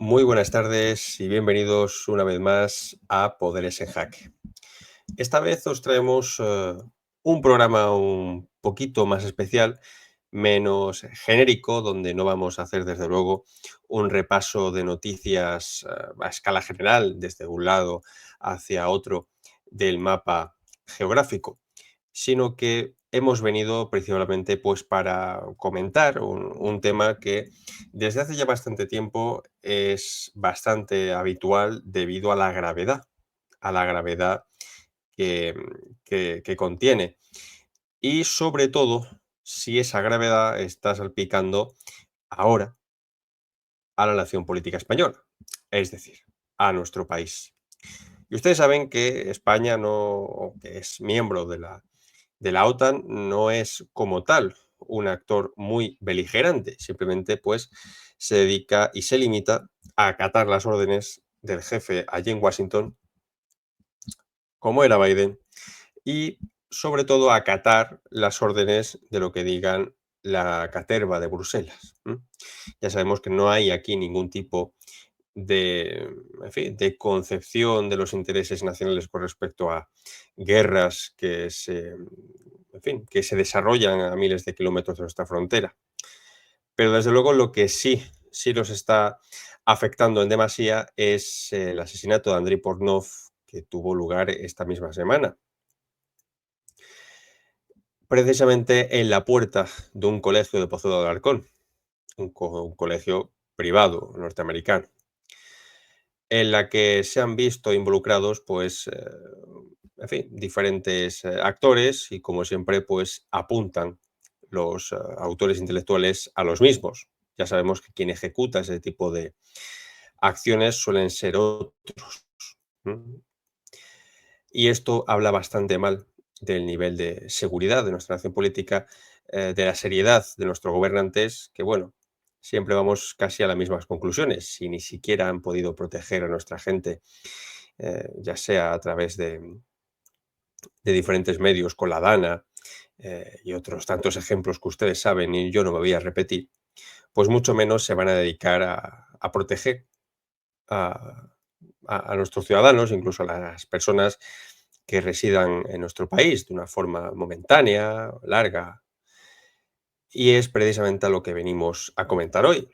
Muy buenas tardes y bienvenidos una vez más a Poderes en Jaque. Esta vez os traemos un programa un poquito más especial, menos genérico, donde no vamos a hacer desde luego un repaso de noticias a escala general desde un lado hacia otro del mapa geográfico, sino que hemos venido principalmente pues para comentar un tema que desde hace ya bastante tiempo es bastante habitual debido a la gravedad que, que contiene. Y sobre todo, si esa gravedad está salpicando ahora a la nación política española, es decir, a nuestro país. Y ustedes saben que España no, o que es miembro de la OTAN, no es como tal un actor muy beligerante, simplemente pues se dedica y se limita a acatar las órdenes del jefe allí en Washington, como era Biden, y sobre todo a acatar las órdenes de lo que digan la caterva de Bruselas. Ya sabemos que no hay aquí ningún tipo de, en fin, de concepción de los intereses nacionales con respecto a guerras en fin, que se desarrollan a miles de kilómetros de nuestra frontera. Pero desde luego lo que sí nos está afectando en demasía es el asesinato de Andriy Portnov, que tuvo lugar esta misma semana, precisamente en la puerta de un colegio de Pozuelo de Alarcón, un colegio privado norteamericano, en la que se han visto involucrados, pues, en fin, diferentes actores y, como siempre, pues apuntan los autores intelectuales a los mismos. Ya sabemos que quien ejecuta ese tipo de acciones suelen ser otros. ¿M? Y esto habla bastante mal del nivel de seguridad de nuestra nación política, de la seriedad de nuestros gobernantes, que bueno, siempre vamos casi a las mismas conclusiones, si ni siquiera han podido proteger a nuestra gente, ya sea a través de diferentes medios, con la DANA y otros tantos ejemplos que ustedes saben y yo no me voy a repetir, pues mucho menos se van a dedicar a proteger a, a nuestros ciudadanos, incluso a las personas que residan en nuestro país de una forma momentánea, larga, y es precisamente a lo que venimos a comentar hoy.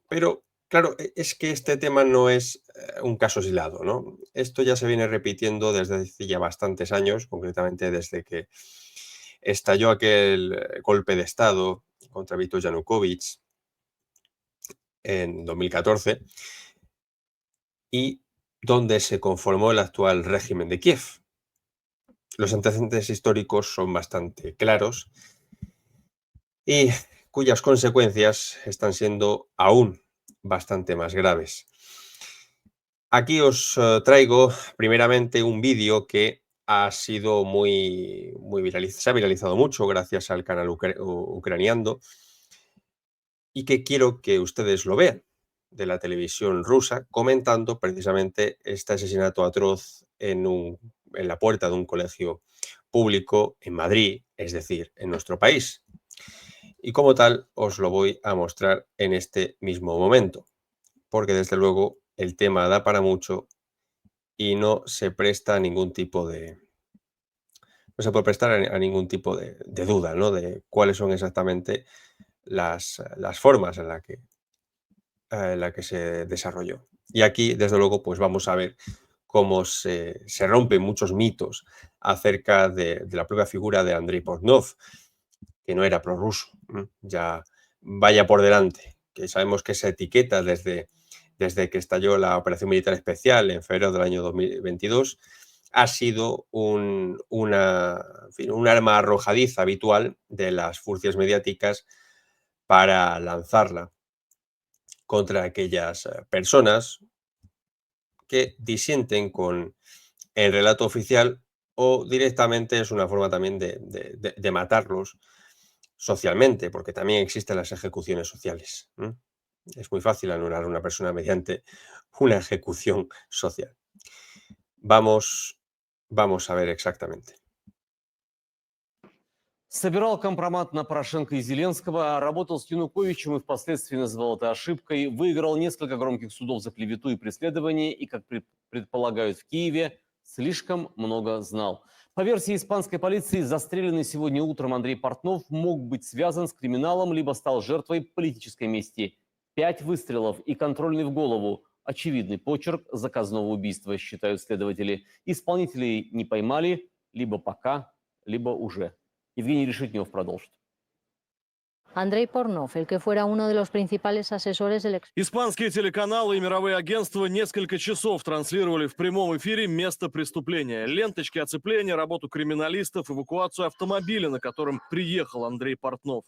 Pero claro, es que este tema no es un caso aislado, ¿no? Esto ya se viene repitiendo desde hace ya bastantes años, concretamente desde que estalló aquel golpe de Estado contra Viktor Yanukovych en 2014 y donde se conformó el actual régimen de Kiev. Los antecedentes históricos son bastante claros y cuyas consecuencias están siendo aún bastante más graves. Aquí os traigo primeramente un vídeo que ha sido se ha viralizado mucho gracias al canal Ucraniando y que quiero que ustedes lo vean, de la televisión rusa, comentando precisamente este asesinato atroz en la puerta de un colegio público en Madrid, es decir, en nuestro país. Y como tal, os lo voy a mostrar en este mismo momento, porque desde luego el tema da para mucho y no se presta a ningún tipo no se puede prestar a ningún tipo de duda, ¿no? De cuáles son exactamente las formas en la que se desarrolló. Y aquí, desde luego, pues vamos a ver cómo se rompen muchos mitos acerca de la propia figura de Andrei Portnov, que no era prorruso. Ya vaya por delante, que sabemos que esa etiqueta desde que estalló la operación militar especial en febrero del año 2022 ha sido en fin, un arma arrojadiza habitual de las furcias mediáticas para lanzarla contra aquellas personas que disienten con el relato oficial o directamente es una forma también de matarlos socialmente, porque también existen las ejecuciones sociales. Es muy fácil anular a una persona mediante una ejecución social. Vamos, vamos a ver exactamente. Собирал компромат на Порошенко и Зеленского, работал с Януковичем и впоследствии называл это ошибкой, выиграл несколько громких судов за клевету и преследование и, как предполагают в Киеве, слишком много знал. По версии испанской полиции, застреленный сегодня утром Андрей Портнов мог быть связан с криминалом, либо стал жертвой политической мести. 5 выстрелов и контрольный в голову. Очевидный почерк заказного убийства, считают следователи. Исполнителей не поймали, либо пока, либо уже. Евгений Решетнев продолжит. Андрей Порнов, el que fuera uno de los principales asesores del... Испанские телеканалы и мировые агентства несколько часов транслировали в прямом эфире место преступления. Ленточки оцепления, работу криминалистов, эвакуацию автомобиля, на котором приехал Андрей Портнов.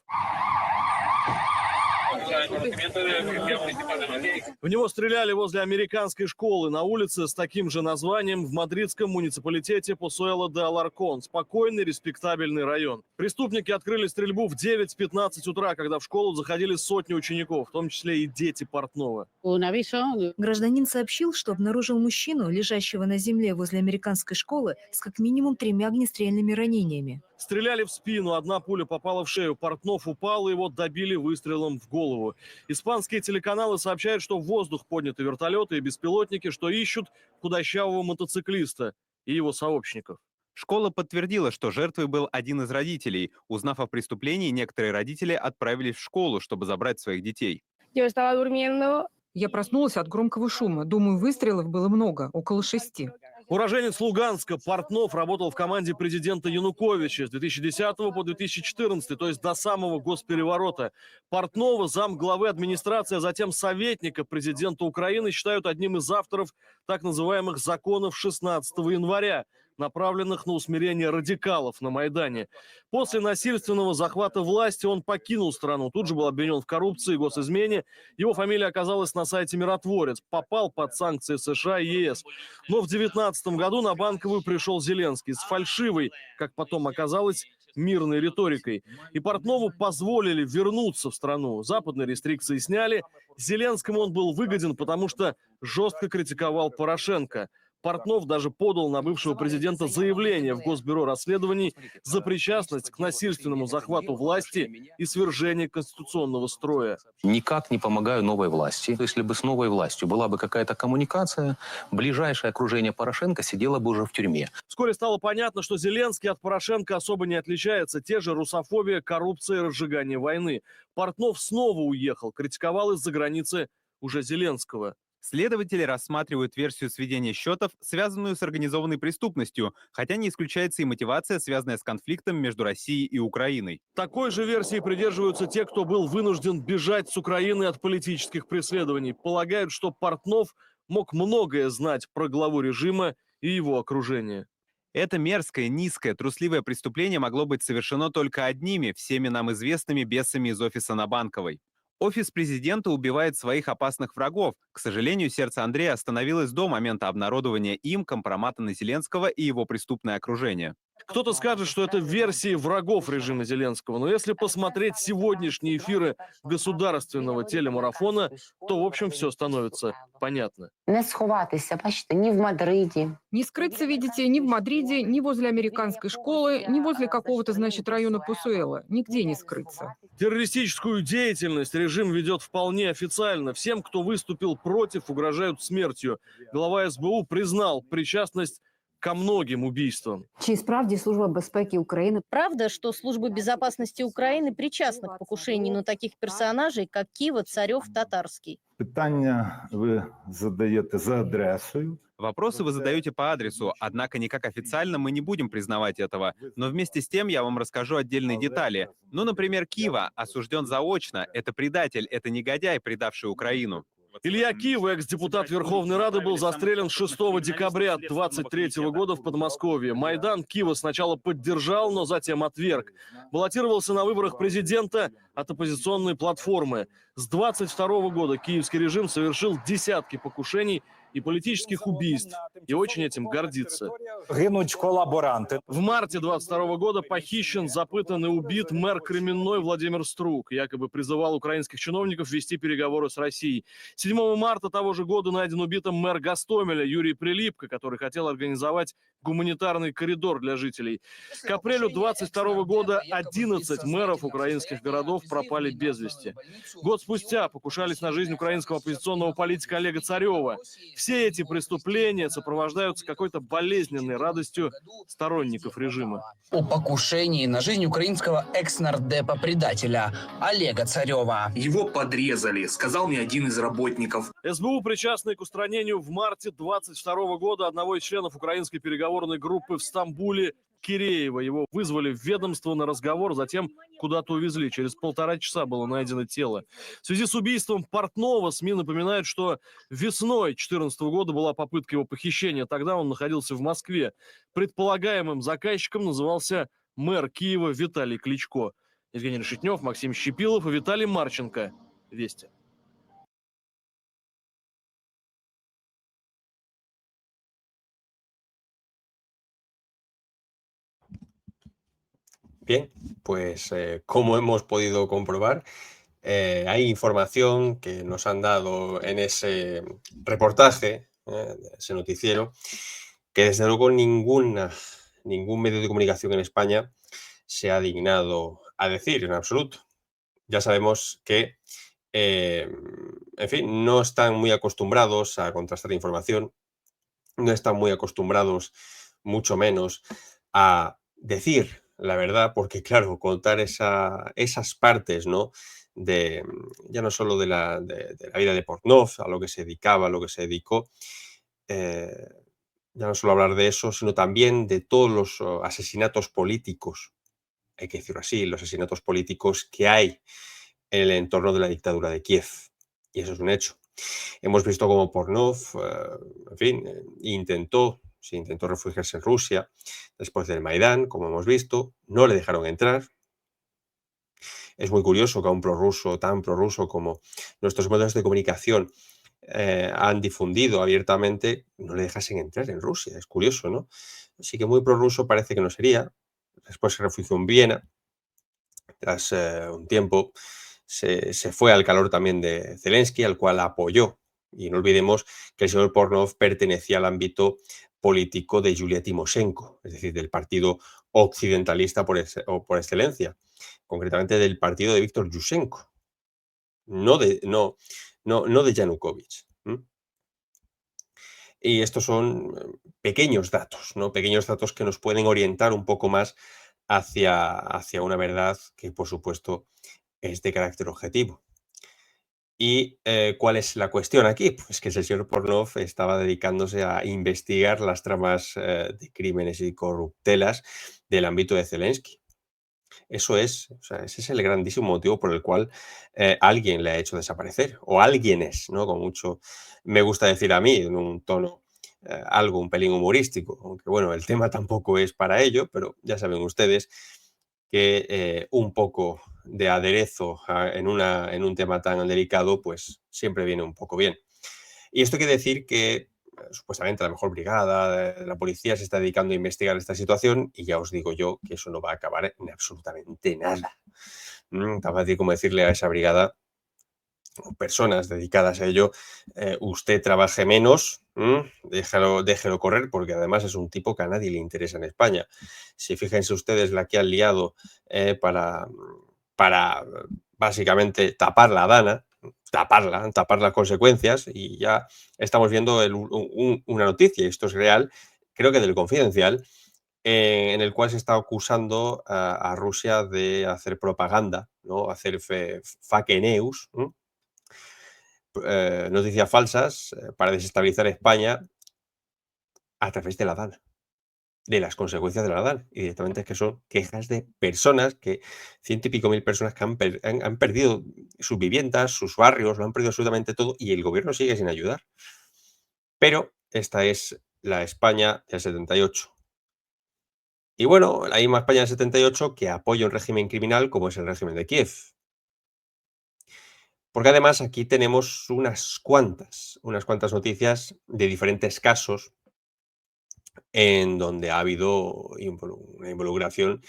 В него стреляли возле американской школы на улице с таким же названием в мадридском муниципалитете Посуэло де Аларкон. Спокойный, респектабельный район. Преступники открыли стрельбу в 9:15 утра, когда в школу заходили сотни учеников, в том числе и дети Портнова. Гражданин сообщил, что обнаружил мужчину, лежащего на земле возле американской школы, с как минимум 3 огнестрельными ранениями. Стреляли в спину, одна пуля попала в шею. Портнов упал, и его добили выстрелом в голову. Испанские телеканалы сообщают, что в воздух подняты вертолеты и беспилотники, что ищут худощавого мотоциклиста и его сообщников. Школа подтвердила, что жертвой был один из родителей. Узнав о преступлении, некоторые родители отправились в школу, чтобы забрать своих детей. Я проснулась от громкого шума. Думаю, выстрелов было много, около 6. Уроженец Луганска Портнов работал в команде президента Януковича с 2010 по 2014, то есть до самого госпереворота. Портнова, замглавы администрации, а затем советника президента Украины, считают одним из авторов так называемых законов 16 января, направленных на усмирение радикалов на Майдане. После насильственного захвата власти он покинул страну. Тут же был обвинен в коррупции и госизмене. Его фамилия оказалась на сайте «Миротворец». Попал под санкции США и ЕС. Но в 2019 году на Банковую пришел Зеленский с фальшивой, как потом оказалось, мирной риторикой. И Портнову позволили вернуться в страну. Западные рестрикции сняли. Зеленскому он был выгоден, потому что жестко критиковал Порошенко. Портнов даже подал на бывшего президента заявление в Госбюро расследований за причастность к насильственному захвату власти и свержению конституционного строя. Никак не помогаю новой власти. Если бы с новой властью была бы какая-то коммуникация, ближайшее окружение Порошенко сидело бы уже в тюрьме. Вскоре стало понятно, что Зеленский от Порошенко особо не отличается. Те же русофобия, коррупция и разжигание войны. Портнов снова уехал, критиковал из-за границы уже Зеленского. Следователи рассматривают версию сведения счетов, связанную с организованной преступностью, хотя не исключается и мотивация, связанная с конфликтом между Россией и Украиной. Такой же версии придерживаются те, кто был вынужден бежать с Украины от политических преследований. Полагают, что Портнов мог многое знать про главу режима и его окружение. Это мерзкое, низкое, трусливое преступление могло быть совершено только одними, всеми нам известными бесами из офиса на Банковой. Офис президента убивает своих опасных врагов. К сожалению, сердце Андрея остановилось до момента обнародования им компромата на Зеленского и его преступное окружение. Кто-то скажет, что это версии врагов режима Зеленского, но если посмотреть сегодняшние эфиры государственного телемарафона, то, в общем, все становится понятно. Не сховатися, бачите, ни в Мадриді. Не скрыться, видите, ни в Мадриде, ни возле американской школы, ни возле какого-то, значит, района Посуэло. Нигде не скрыться. Террористическую деятельность режим ведет вполне официально. Всем, кто выступил против, угрожают смертью. Глава СБУ признал причастность ко многим убийствам. Чи справді Служба безпеки України? Правда, что Служба безопасности Украины причастна к покушению на таких персонажей, как Кива, Царев, Татарский? Питання ви задаєте за адресою. Вопросы вы задаете по адресу, однако никак официально мы не будем признавать этого. Но вместе с тем я вам расскажу отдельные детали. Ну, например, Кива осужден заочно. Это предатель, это негодяй, предавший Украину. Илья Кива, экс-депутат Верховной Рады, был застрелен 6 декабря 2023 года в Подмосковье. Майдан Кива сначала поддержал, но затем отверг. Баллотировался на выборах президента от оппозиционной платформы. С 22 года киевский режим совершил десятки покушений и политических убийств, и очень этим гордится. Гинуть колаборанти. В марте 22 года похищен, запытан и убит мэр Кременной Владимир Струк. Якобы призывал украинских чиновников вести переговоры с Россией. 7 марта того же года найден убитым мэр Гостомеля Юрий Прилипко, который хотел организовать гуманитарный коридор для жителей. К апрелю 22 года 11 мэров украинских городов пропали без вести. Год спустя покушались на жизнь украинского оппозиционного политика Олега Царева. Все эти преступления сопровождаются какой-то болезненной радостью сторонников режима. О покушении на жизнь украинского экс-нардепа-предателя Олега Царева. Его подрезали, сказал мне один из работников. СБУ, причастный к устранению в марте 22 года одного из членов украинской переговорной группы в Стамбуле Киреева. Его вызвали в ведомство на разговор, затем куда-то увезли. Через 1,5 часа было найдено тело. В связи с убийством Портнова СМИ напоминают, что весной 2014 года была попытка его похищения. Тогда он находился в Москве. Предполагаемым заказчиком назывался мэр Киева Виталий Кличко. Евгений Решетнев, Максим Щепилов и Виталий Марченко. Вести. Bien, pues como hemos podido comprobar, hay información que nos han dado en ese reportaje, de ese noticiero, que desde luego ningún medio de comunicación en España se ha dignado a decir en absoluto. Ya sabemos que, en fin, no están muy acostumbrados a contrastar información, no están muy acostumbrados, mucho menos, a decir la verdad, porque claro, contar esas partes, ¿no? Ya no solo de la vida de Portnov, a lo que se dedicaba, a lo que se dedicó, ya no solo hablar de eso, sino también de todos los asesinatos políticos, hay que decirlo así, los asesinatos políticos que hay en el entorno de la dictadura de Kiev. Y eso es un hecho. Hemos visto cómo Portnov, en fin, se intentó refugiarse en Rusia después del Maidán, como hemos visto, no le dejaron entrar. Es muy curioso que a un prorruso, tan prorruso como nuestros medios de comunicación han difundido abiertamente, no le dejasen entrar en Rusia. Es curioso, ¿no? Así que muy prorruso parece que no sería. Después se refugió en Viena. Tras un tiempo se fue al calor también de Zelensky, al cual apoyó. Y no olvidemos que el señor Portnov pertenecía al ámbito político de Yulia Timoshenko, es decir, del partido occidentalista por excelencia, concretamente del partido de Víctor Yushchenko, no de Yanukovych. Y estos son pequeños datos, ¿no? Pequeños datos que nos pueden orientar un poco más hacia una verdad que, por supuesto, es de carácter objetivo. ¿Y cuál es la cuestión aquí? Pues que el señor Portnov estaba dedicándose a investigar las tramas de crímenes y corruptelas del ámbito de Zelensky. Eso es, o sea, ese es el grandísimo motivo por el cual alguien le ha hecho desaparecer, o alguienes, ¿no? Como mucho me gusta decir a mí, en un tono un pelín humorístico, aunque bueno, el tema tampoco es para ello, pero ya saben ustedes que un poco de aderezo en un tema tan delicado, pues siempre viene un poco bien. Y esto quiere decir que supuestamente la mejor brigada de la policía se está dedicando a investigar esta situación y ya os digo yo que eso no va a acabar en absolutamente nada. Tan fácil como decirle a esa brigada o personas dedicadas a ello, usted trabaje menos, déjelo correr, porque además es un tipo que a nadie le interesa en España. Si fíjense ustedes la que han liado para básicamente tapar la Dana, tapar las consecuencias, y ya estamos viendo una noticia, y esto es real, creo que del Confidencial, en el cual se está acusando a Rusia de hacer propaganda, ¿no? Hacer fake news, noticias falsas para desestabilizar España a través de la Dana, de las consecuencias de la Dana. Y directamente es que son quejas de personas, que 100 y pico mil personas que han perdido sus viviendas, sus barrios, lo han perdido absolutamente todo, y el gobierno sigue sin ayudar. Pero esta es la España del 78. Y bueno, la misma España del 78 que apoya un régimen criminal como es el régimen de Kiev. Porque además aquí tenemos unas cuantas noticias de diferentes casos en donde ha habido una involucración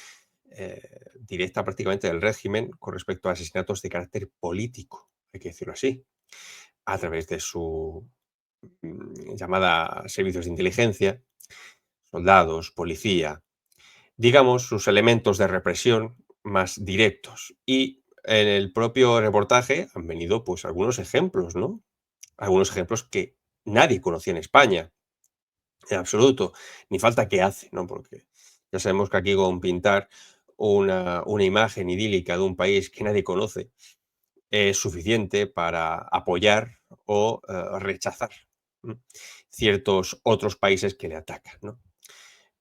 directa prácticamente del régimen con respecto a asesinatos de carácter político, hay que decirlo así, a través de su llamada servicios de inteligencia, soldados, policía, digamos, sus elementos de represión más directos. Y en el propio reportaje han venido pues algunos ejemplos, ¿no? Algunos ejemplos que nadie conocía en España, en absoluto, ni falta que hace, ¿no? Porque ya sabemos que aquí con pintar una imagen idílica de un país que nadie conoce es suficiente para apoyar o rechazar ciertos otros países que le atacan, ¿no?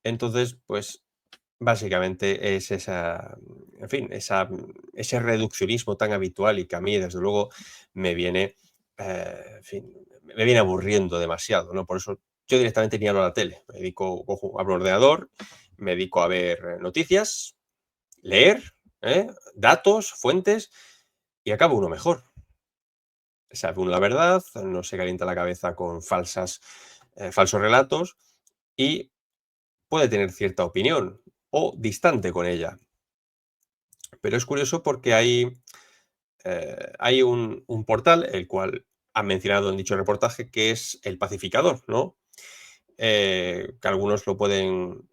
Entonces, pues básicamente es esa, en fin, ese reduccionismo tan habitual y que a mí, desde luego, me viene, en fin, me viene aburriendo demasiado, ¿no? Por eso yo directamente ni hablo a la tele. Me dedico, abro el ordenador, me dedico a ver noticias, leer, datos, fuentes y acabo uno mejor. Sabe uno la verdad, no se calienta la cabeza con falsos relatos y puede tener cierta opinión o distante con ella. Pero es curioso porque hay un portal, el cual han mencionado en dicho reportaje, que es El Pacificador, ¿no? Que algunos lo pueden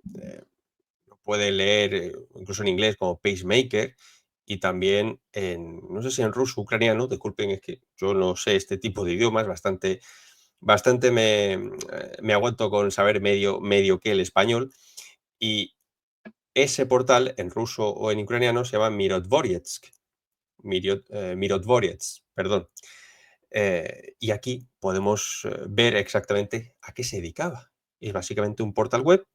leer incluso en inglés como Pacemaker y también no sé si en ruso, ucraniano, disculpen, es que yo no sé este tipo de idiomas, bastante me aguanto con saber medio que el español, y ese portal en ruso o en ucraniano se llama Mirotvorets, perdón. Y aquí podemos ver exactamente a qué se dedicaba. Es básicamente un portal web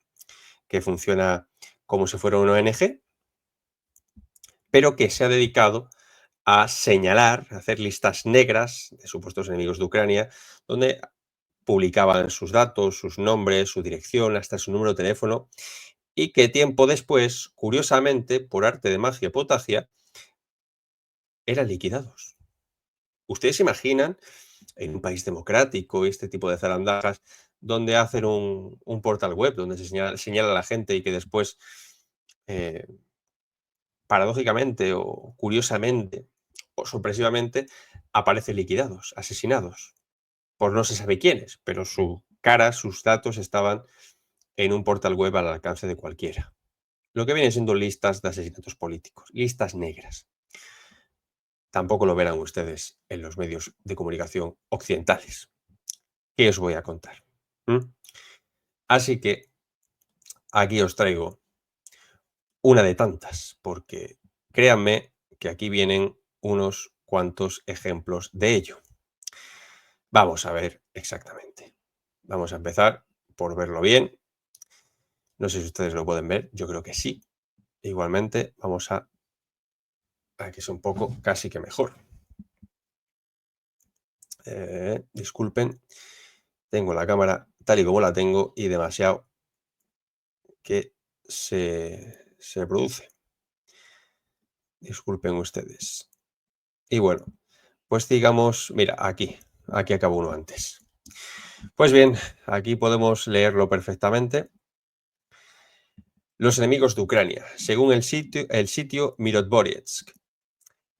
que funciona como si fuera una ONG, pero que se ha dedicado a señalar, a hacer listas negras de supuestos enemigos de Ucrania, donde publicaban sus datos, sus nombres, su dirección, hasta su número de teléfono, y que tiempo después, curiosamente, por arte de magia y potagia, eran liquidados. ¿Ustedes se imaginan en un país democrático este tipo de zarandajas donde hacen un portal web donde se señala a la gente y que después, paradójicamente o curiosamente o sorpresivamente, aparecen liquidados, asesinados, por no se sabe quiénes, pero su cara, sus datos estaban en un portal web al alcance de cualquiera? Lo que vienen siendo listas de asesinatos políticos, listas negras. Tampoco lo verán ustedes en los medios de comunicación occidentales. ¿Qué os voy a contar? Así que aquí os traigo una de tantas, porque créanme que aquí vienen unos cuantos ejemplos de ello. Vamos a ver exactamente. Vamos a empezar por verlo bien. No sé si ustedes lo pueden ver, yo creo que sí. Igualmente, vamos a que es un poco casi que mejor. Disculpen, tengo la cámara tal y como la tengo y demasiado que se produce. Disculpen ustedes. Y bueno, pues digamos, mira, aquí acabo uno antes. Pues bien, aquí podemos leerlo perfectamente. Los enemigos de Ucrania, según el sitio Mirotvorets.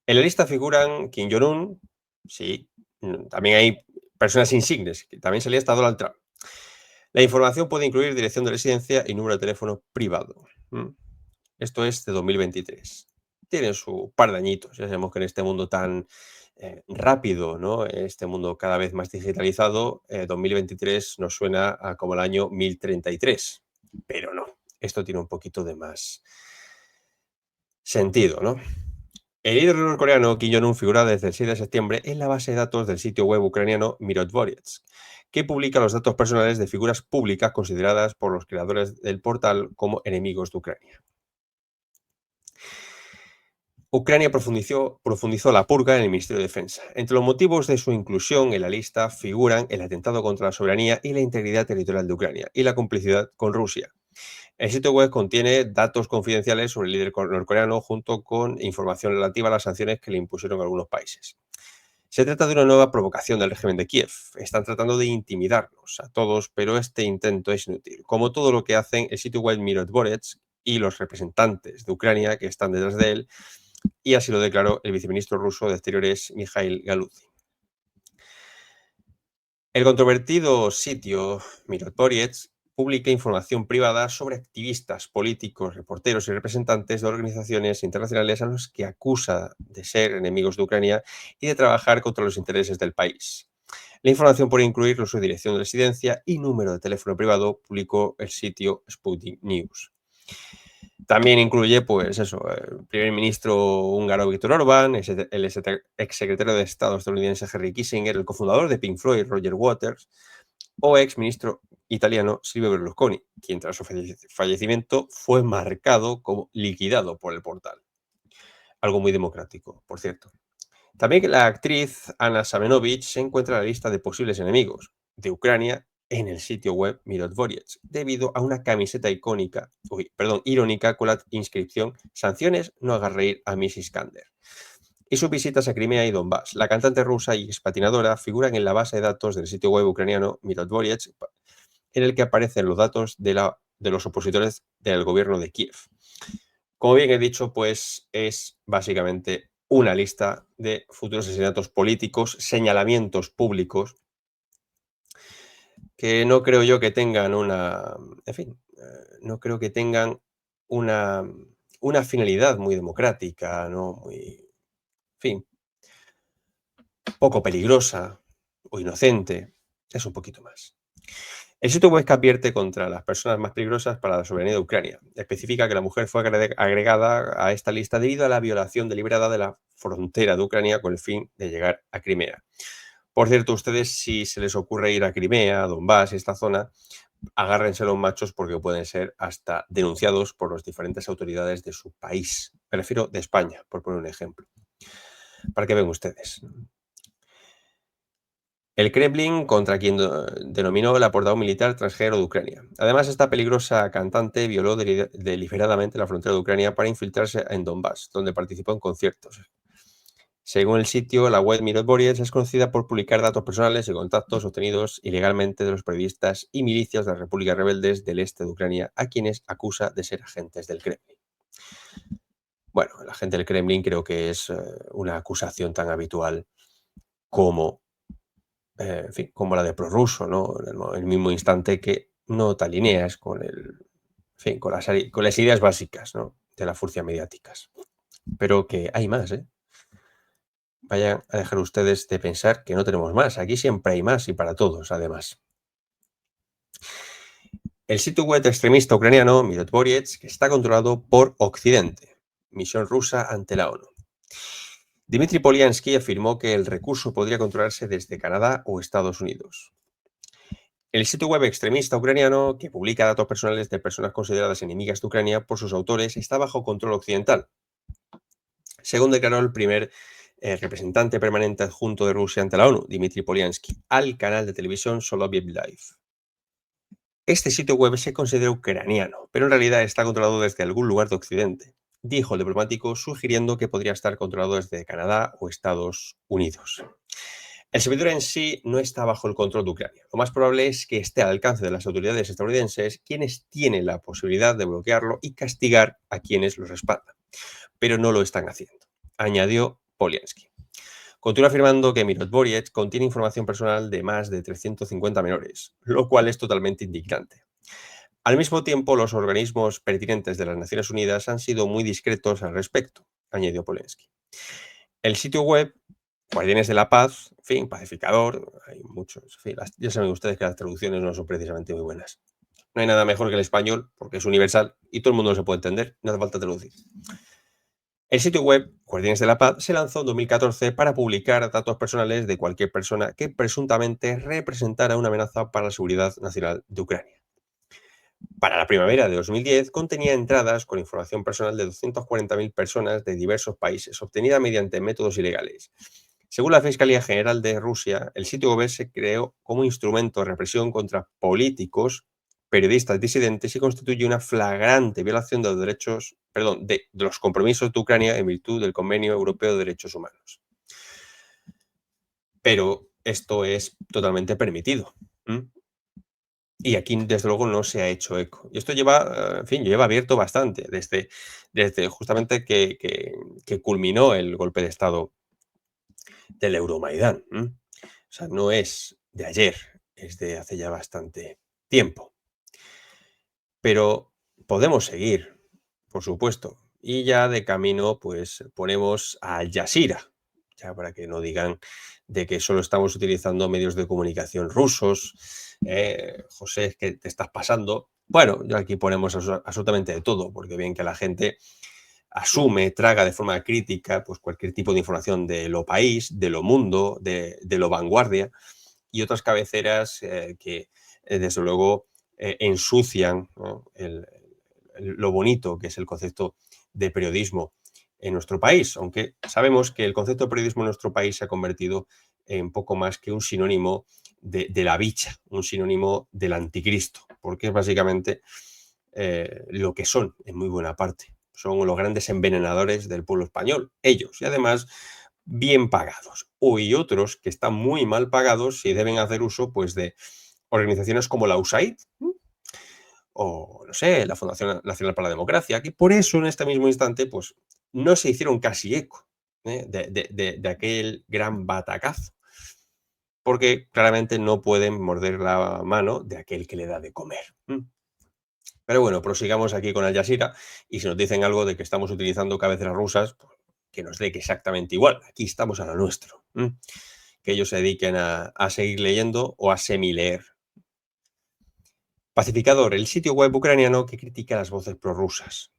En la lista figuran Kim Jong-un, sí, también hay personas insignes, que también salía hasta Donald Trump. La información puede incluir dirección de residencia y número de teléfono privado. Esto es de 2023. Tienen su par de añitos. Ya sabemos que en este mundo tan rápido, ¿no? Este mundo cada vez más digitalizado, 2023 nos suena a como el año 1033. Pero no, esto tiene un poquito de más sentido, ¿no? El líder norcoreano Kim Jong-un figura desde el 6 de septiembre en la base de datos del sitio web ucraniano Mirotvorets, que publica los datos personales de figuras públicas consideradas por los creadores del portal como enemigos de Ucrania. Ucrania profundizó la purga en el Ministerio de Defensa. Entre los motivos de su inclusión en la lista figuran el atentado contra la soberanía y la integridad territorial de Ucrania y la complicidad con Rusia. El sitio web contiene datos confidenciales sobre el líder norcoreano junto con información relativa a las sanciones que le impusieron algunos países. Se trata de una nueva provocación del régimen de Kiev. Están tratando de intimidarnos a todos, pero este intento es inútil. Como todo lo que hacen el sitio web Mirotvorets y los representantes de Ucrania que están detrás de él, y así lo declaró el viceministro ruso de Exteriores, Mikhail Galuzin. El controvertido sitio Mirotvorets publica información privada sobre activistas, políticos, reporteros y representantes de organizaciones internacionales a los que acusa de ser enemigos de Ucrania y de trabajar contra los intereses del país. La información puede incluir su dirección de residencia y número de teléfono privado, publicó el sitio Sputnik News. También incluye, pues eso, el primer ministro húngaro Viktor Orbán, el exsecretario de Estado estadounidense Henry Kissinger, el cofundador de Pink Floyd, Roger Waters, o exministro italiano Silvio Berlusconi, quien tras su fallecimiento fue marcado como liquidado por el portal. Algo muy democrático, por cierto. También la actriz Anna Samenovich se encuentra en la lista de posibles enemigos de Ucrania en el sitio web Mirotvorets, debido a una camiseta irónica con la inscripción "Sanciones no hagan reír a Miss Iskander", y sus visitas a Crimea y Donbass. La cantante rusa y expatinadora figuran en la base de datos del sitio web ucraniano Mirotvorets, en el que aparecen los datos de los opositores del gobierno de Kiev. Como bien he dicho, pues es básicamente una lista de futuros asesinatos políticos, señalamientos públicos, que no creo yo que tengan no creo que tengan una finalidad muy democrática, ¿no? Muy, poco peligrosa o inocente. Es un poquito más. El sitio web que advierte contra las personas más peligrosas para la soberanía de Ucrania. Especifica que la mujer fue agregada a esta lista debido a la violación deliberada de la frontera de Ucrania con el fin de llegar a Crimea. Por cierto, ustedes, si se les ocurre ir a Crimea, a Donbass, esta zona, agárrense los machos porque pueden ser hasta denunciados por las diferentes autoridades de su país. Me refiero de España, por poner un ejemplo. Para que vean ustedes. El Kremlin contra quien denominó el portavoz militar transgénero de Ucrania. Además, esta peligrosa cantante violó deliberadamente la frontera de Ucrania para infiltrarse en Donbass, donde participó en conciertos. Según el sitio, la web Mirotvorets es conocida por publicar datos personales y contactos obtenidos ilegalmente de los periodistas y milicias de las repúblicas rebeldes del este de Ucrania, a quienes acusa de ser agentes del Kremlin. Bueno, el agente del Kremlin creo que es una acusación tan habitual como como la de prorruso, ¿no? En el mismo instante que no te alineas con con las ideas básicas, ¿no? De las furcias mediáticas. Pero que hay más, ¿eh? Vayan a dejar ustedes de pensar que no tenemos más. Aquí siempre hay más y para todos, además. El sitio web extremista ucraniano Mirotvorets, que está controlado por Occidente. Misión rusa ante la ONU. Dmitry Polyansky afirmó que el recurso podría controlarse desde Canadá o Estados Unidos. El sitio web extremista ucraniano, que publica datos personales de personas consideradas enemigas de Ucrania por sus autores, está bajo control occidental, según declaró el primer representante permanente adjunto de Rusia ante la ONU, Dmitry Polyansky, al canal de televisión Soloviev Live. Este sitio web se considera ucraniano, pero en realidad está controlado desde algún lugar de Occidente, dijo el diplomático, sugiriendo que podría estar controlado desde Canadá o Estados Unidos. El servidor en sí no está bajo el control de Ucrania. Lo más probable es que esté al alcance de las autoridades estadounidenses, quienes tienen la posibilidad de bloquearlo y castigar a quienes lo respaldan, pero no lo están haciendo, añadió Polyansky. Continúa afirmando que Mirotvorets contiene información personal de más de 350 menores, lo cual es totalmente indignante. Al mismo tiempo, los organismos pertinentes de las Naciones Unidas han sido muy discretos al respecto, añadió Polyansky. El sitio web Guardianes de la Paz, pacificador, hay muchos, ya saben ustedes que las traducciones no son precisamente muy buenas. No hay nada mejor que el español, porque es universal y todo el mundo se puede entender, no hace falta traducir. El sitio web Guardianes de la Paz se lanzó en 2014 para publicar datos personales de cualquier persona que presuntamente representara una amenaza para la seguridad nacional de Ucrania. Para la primavera de 2010 contenía entradas con información personal de 240.000 personas de diversos países, obtenida mediante métodos ilegales. Según la Fiscalía General de Rusia, el sitio web se creó como instrumento de represión contra políticos, periodistas disidentes y constituye una flagrante violación de los derechos, de los compromisos de Ucrania en virtud del Convenio Europeo de Derechos Humanos. pero esto es totalmente permitido. Y aquí, desde luego, no se ha hecho eco. Y esto lleva, en fin, lleva abierto bastante desde justamente que culminó el golpe de Estado del Euromaidán. O sea, no es de ayer, es de hace ya bastante tiempo. Pero podemos seguir, por supuesto. Y ya de camino, pues ponemos a Al Jazeera, ya para que no digan de que solo estamos utilizando medios de comunicación rusos. José, ¿qué te estás pasando? Bueno, ya aquí ponemos absolutamente de todo, porque bien que la gente asume, traga de forma crítica pues cualquier tipo de información de lo país, de lo mundo, de lo vanguardia, y otras cabeceras que desde luego ensucian, ¿no?, lo bonito que es el concepto de periodismo en nuestro país, aunque sabemos que el concepto de periodismo en nuestro país se ha convertido en poco más que un sinónimo de la bicha, un sinónimo del anticristo, porque es básicamente lo que son en muy buena parte. Son los grandes envenenadores del pueblo español, ellos, y además bien pagados. Y otros que están muy mal pagados y deben hacer uso pues de organizaciones como la USAID o, no sé, la Fundación Nacional para la Democracia, que por eso en este mismo instante pues no se hicieron casi eco de aquel gran batacazo, porque claramente no pueden morder la mano de aquel que le da de comer. Pero bueno, prosigamos aquí con Al Jazeera, y si nos dicen algo de que estamos utilizando cabeceras rusas, pues, que nos dé que exactamente igual. Aquí estamos a lo nuestro. Que ellos se dediquen a seguir leyendo o a semileer. Pacificador, el sitio web ucraniano que critica las voces prorrusas.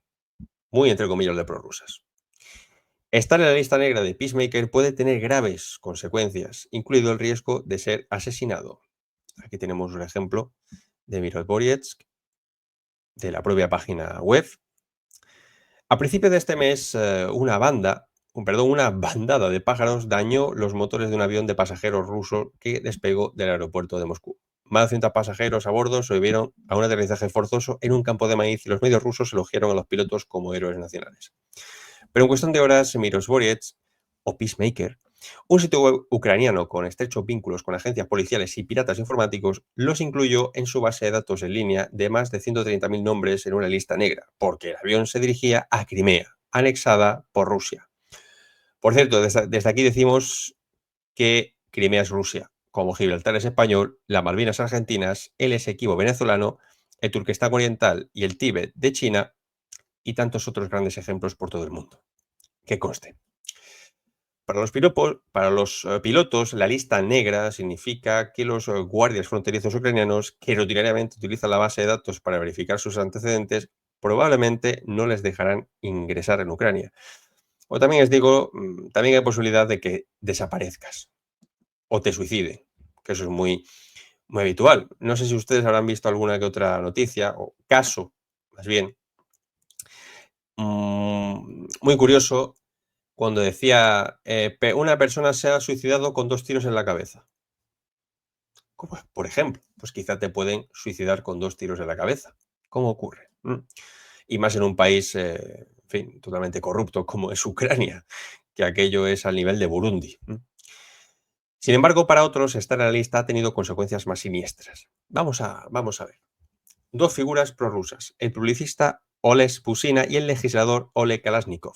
Muy entre comillas de prorrusas. Estar en la lista negra de Peacemaker puede tener graves consecuencias, incluido el riesgo de ser asesinado. Aquí tenemos un ejemplo de Mirosborets, de la propia página web. A principios de este mes, una bandada de pájaros dañó los motores de un avión de pasajeros ruso que despegó del aeropuerto de Moscú. Más de 100 pasajeros a bordo sobrevivieron a un aterrizaje forzoso en un campo de maíz y los medios rusos elogiaron a los pilotos como héroes nacionales. Pero en cuestión de horas, Mirosborets, o Peacemaker, un sitio web ucraniano con estrechos vínculos con agencias policiales y piratas informáticos, los incluyó en su base de datos en línea de más de 130.000 nombres en una lista negra, porque el avión se dirigía a Crimea, anexada por Rusia. Por cierto, desde aquí decimos que Crimea es Rusia, como Gibraltar es español, las Malvinas argentinas, el Esequibo venezolano, el Turquestán oriental y el Tíbet de China, y tantos otros grandes ejemplos por todo el mundo. Que conste. Para los pilotos, la lista negra significa que los guardias fronterizos ucranianos que rutinariamente utilizan la base de datos para verificar sus antecedentes probablemente no les dejarán ingresar en Ucrania. O también les digo, también hay posibilidad de que desaparezcas o te suiciden, que eso es muy, muy habitual. No sé si ustedes habrán visto alguna que otra noticia o caso, más bien, muy curioso, cuando decía una persona se ha suicidado con 2 tiros en la cabeza. Como, por ejemplo, pues quizá te pueden suicidar con 2 tiros en la cabeza. ¿Cómo ocurre? Y más en un país, en fin, totalmente corrupto como es Ucrania, que aquello es al nivel de Burundi. Sin embargo, para otros, estar en la lista ha tenido consecuencias más siniestras. Vamos a ver. 2 figuras prorrusas, el publicista Oles Pusina y el legislador Oleg Kalashnikov.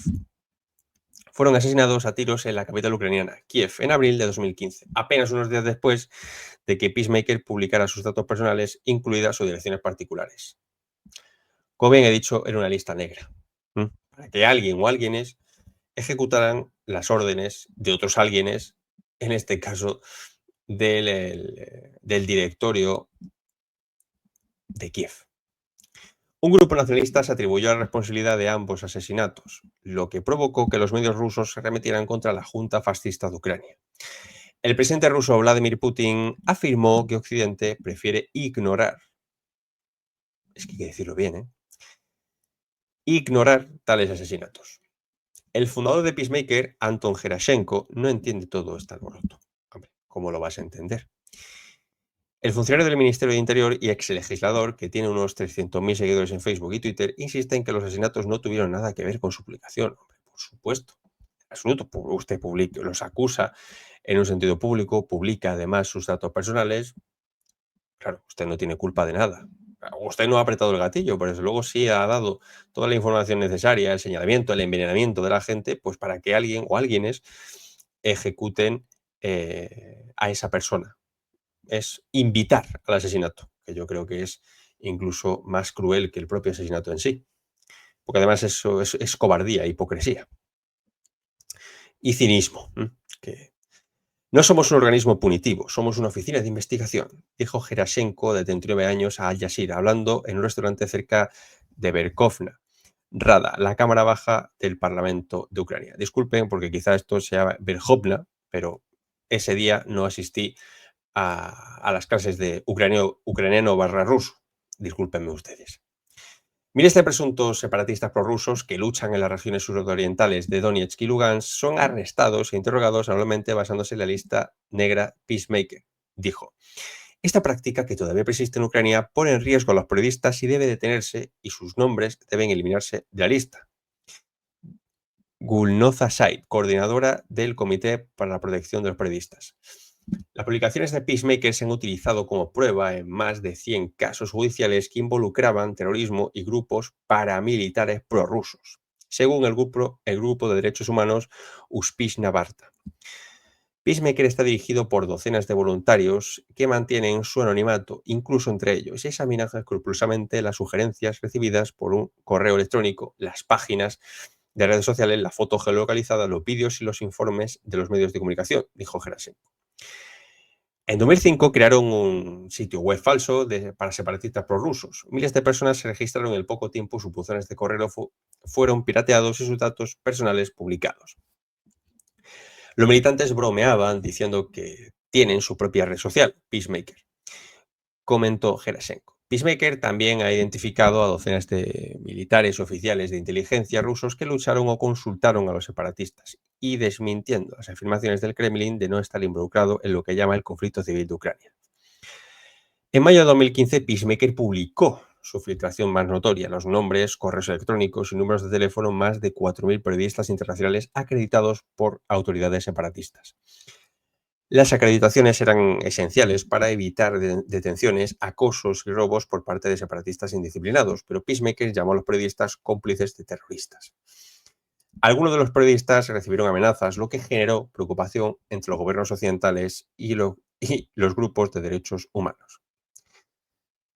Fueron asesinados a tiros en la capital ucraniana, Kiev, en abril de 2015, apenas unos días después de que Peacemaker publicara sus datos personales, incluidas sus direcciones particulares. Como bien he dicho, era una lista negra, para que alguien o alguienes ejecutaran las órdenes de otros alguienes, en este caso del directorio de Kiev. Un grupo nacionalista se atribuyó la responsabilidad de ambos asesinatos, lo que provocó que los medios rusos se arremetieran contra la Junta Fascista de Ucrania. El presidente ruso Vladimir Putin afirmó que Occidente prefiere ignorar, es que hay que decirlo bien, ignorar tales asesinatos. El fundador de Peacemaker, Anton Gerashenko, no entiende todo este alboroto. Hombre, ¿cómo lo vas a entender? El funcionario del Ministerio de Interior y exlegislador, que tiene unos 300.000 seguidores en Facebook y Twitter, insiste en que los asesinatos no tuvieron nada que ver con su publicación. Hombre, por supuesto. absoluto. Usted los acusa en un sentido público, publica además sus datos personales. Claro, usted no tiene culpa de nada. Usted no ha apretado el gatillo, pero desde luego sí ha dado toda la información necesaria, el señalamiento, el envenenamiento de la gente, pues para que alguien o alguienes ejecuten a esa persona. Es invitar al asesinato, que yo creo que es incluso más cruel que el propio asesinato en sí. Porque además eso es cobardía, hipocresía y cinismo. Que no somos un organismo punitivo, somos una oficina de investigación, dijo Gerashenko, de 39 años, a Al Jazeera, hablando en un restaurante cerca de Verkhovna Rada, la cámara baja del Parlamento de Ucrania. Disculpen porque quizá esto sea Verkhovna, pero ese día no asistí a las clases de ucraniano barra ruso. Discúlpenme ustedes. Miles de presuntos separatistas prorrusos que luchan en las regiones surorientales de Donetsk y Lugansk son arrestados e interrogados anualmente basándose en la lista negra Peacemaker, dijo. Esta práctica, que todavía persiste en Ucrania, pone en riesgo a los periodistas y debe detenerse, y sus nombres deben eliminarse de la lista. Gulnoza Said, coordinadora del Comité para la Protección de los Periodistas. Las publicaciones de Peacemaker se han utilizado como prueba en más de 100 casos judiciales que involucraban terrorismo y grupos paramilitares prorrusos, según el grupo de derechos humanos Uspishna Varta. Peacemaker está dirigido por docenas de voluntarios que mantienen su anonimato, incluso entre ellos, y examinan escrupulosamente las sugerencias recibidas por un correo electrónico, las páginas de redes sociales, la foto geolocalizada, los vídeos y los informes de los medios de comunicación, dijo Gerashenko. En 2005 crearon un sitio web falso para separatistas prorrusos. Miles de personas se registraron y en poco tiempo sus buzones de correo fueron pirateados y sus datos personales publicados. Los militantes bromeaban diciendo que tienen su propia red social, Peacemaker, comentó Gerashenko. Peacemaker también ha identificado a docenas de militares oficiales de inteligencia rusos que lucharon o consultaron a los separatistas y desmintiendo las afirmaciones del Kremlin de no estar involucrado en lo que llama el conflicto civil de Ucrania. En mayo de 2015, Peacemaker publicó su filtración más notoria, los nombres, correos electrónicos y números de teléfono más de 4.000 periodistas internacionales acreditados por autoridades separatistas. Las acreditaciones eran esenciales para evitar detenciones, acosos y robos por parte de separatistas indisciplinados, pero Peacemaker llamó a los periodistas cómplices de terroristas. Algunos de los periodistas recibieron amenazas, lo que generó preocupación entre los gobiernos occidentales y los grupos de derechos humanos.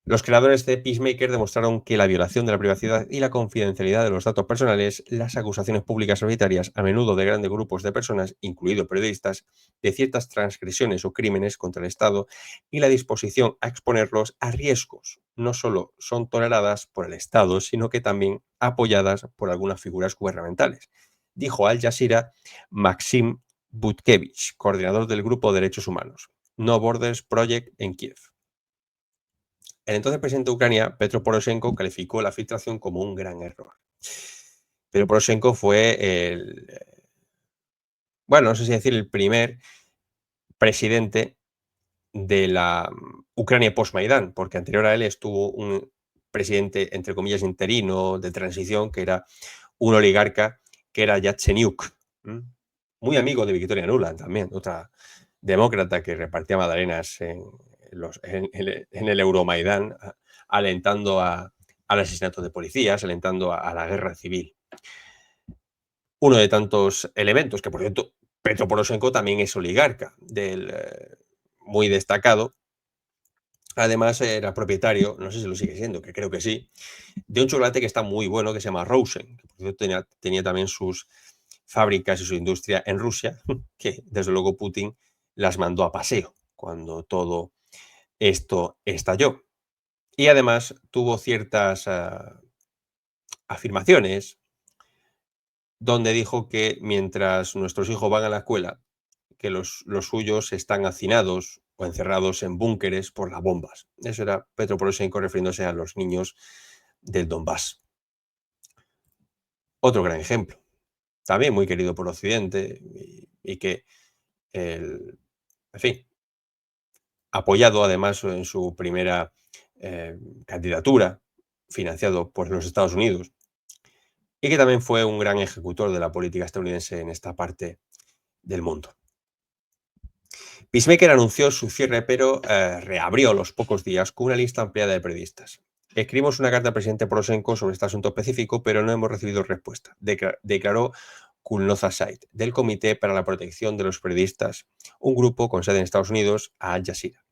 Los creadores de Peacemaker demostraron que la violación de la privacidad y la confidencialidad de los datos personales, las acusaciones públicas arbitrarias, a menudo de grandes grupos de personas, incluidos periodistas, de ciertas transgresiones o crímenes contra el Estado y la disposición a exponerlos a riesgos, no solo son toleradas por el Estado, sino que también apoyadas por algunas figuras gubernamentales, dijo Al Jazeera Maxim Butkevich, coordinador del Grupo de Derechos Humanos, No Borders Project en Kiev. El entonces presidente de Ucrania, Petro Poroshenko, calificó la filtración como un gran error. Pero Poroshenko fue no sé si decir el primer presidente de la Ucrania post-Maidán, porque anterior a él estuvo un presidente, entre comillas, interino, de transición, que era un oligarca, que era Yatsenyuk, muy amigo de Victoria Nuland también, otra demócrata que repartía magdalenas en el Euromaidán, alentando al asesinato de policías, alentando a la guerra civil. Uno de tantos elementos, que por cierto, Petro Poroshenko también es oligarca, muy destacado. Además era propietario, no sé si lo sigue siendo, que creo que sí, de un chocolate que está muy bueno, que se llama Rosen, que por cierto tenía también sus fábricas y su industria en Rusia, que desde luego Putin las mandó a paseo cuando todo esto estalló. Y además tuvo ciertas afirmaciones donde dijo que mientras nuestros hijos van a la escuela, que los suyos están hacinados o encerrados en búnkeres por las bombas. Eso era Petro Poroshenko refiriéndose a los niños del Donbass. Otro gran ejemplo, también muy querido por Occidente y que, en fin, apoyado además en su primera candidatura, financiado por los Estados Unidos, y que también fue un gran ejecutor de la política estadounidense en esta parte del mundo. Peacemaker anunció su cierre, pero reabrió a los pocos días con una lista ampliada de periodistas. Escribimos una carta al presidente Poroshenko sobre este asunto específico, pero no hemos recibido respuesta, declaró Kulnoza Said, del Comité para la Protección de los Periodistas, un grupo con sede en Estados Unidos, a Al Jazeera.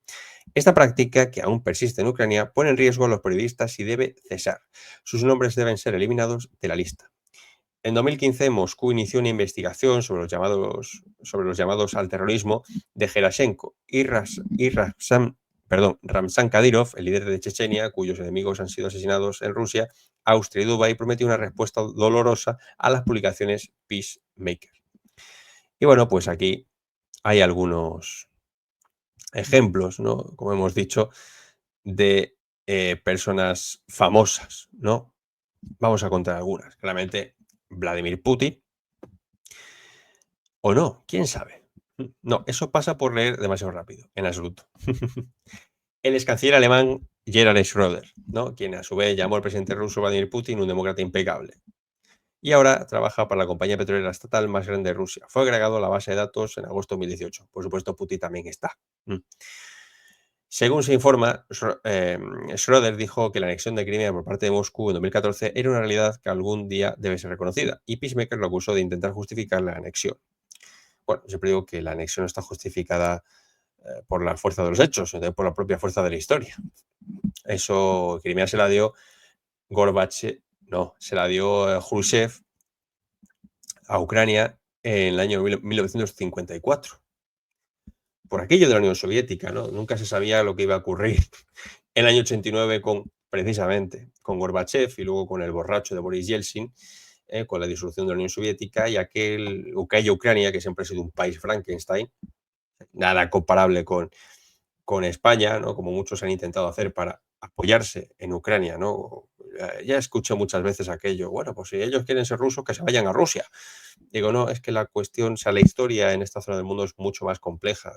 Esta práctica, que aún persiste en Ucrania, pone en riesgo a los periodistas y debe cesar. Sus nombres deben ser eliminados de la lista. En 2015, Moscú inició una investigación sobre los llamados al terrorismo de Gerashenko y Ramzan Kadyrov, el líder de Chechenia, cuyos enemigos han sido asesinados en Rusia, Austria y Dubái, prometió una respuesta dolorosa a las publicaciones Peacemaker. Y bueno, pues aquí hay algunos ejemplos, ¿no? Como hemos dicho, de personas famosas, ¿no? Vamos a contar algunas. Claramente, Vladimir Putin. ¿O no? ¿Quién sabe? No, eso pasa por leer demasiado rápido, en absoluto. El ex canciller alemán Gerhard Schröder, ¿no? Quien a su vez llamó al presidente ruso Vladimir Putin un demócrata impecable. Y ahora trabaja para la compañía petrolera estatal más grande de Rusia. Fue agregado a la base de datos en agosto de 2018. Por supuesto, Putin también está. Según se informa, Schröder dijo que la anexión de Crimea por parte de Moscú en 2014 era una realidad que algún día debe ser reconocida, y Peacemaker lo acusó de intentar justificar la anexión. Bueno, siempre digo que la anexión no está justificada por la fuerza de los hechos, sino por la propia fuerza de la historia. Eso, Crimea se la dio se la dio Khrushchev a Ucrania en el año 1954. Por aquello de la Unión Soviética, ¿no? Nunca se sabía lo que iba a ocurrir en el año 89 precisamente con Gorbachev y luego con el borracho de Boris Yeltsin, con la disolución de la Unión Soviética y aquella Ucrania, que siempre ha sido un país Frankenstein, nada comparable con España, ¿no? Como muchos han intentado hacer para apoyarse en Ucrania, ¿no? Ya escuché muchas veces aquello, bueno, pues si ellos quieren ser rusos, que se vayan a Rusia. Digo, no, es que la cuestión, o sea, la historia en esta zona del mundo es mucho más compleja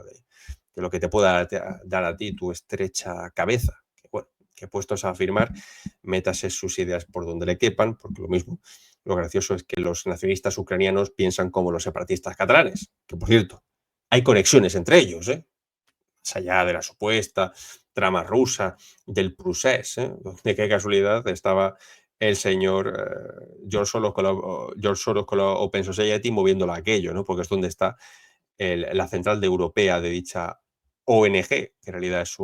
de lo que te pueda dar a ti tu estrecha cabeza. Bueno, que puestos a afirmar, métase sus ideas por donde le quepan, porque lo mismo, lo gracioso es que los nacionalistas ucranianos piensan como los separatistas catalanes, que por cierto, hay conexiones entre ellos, más allá de la supuesta trama rusa del procés, de qué casualidad estaba el señor George Soros con la Open Society moviéndolo a aquello, ¿no? Porque es donde está la central europea de dicha ONG, que en realidad es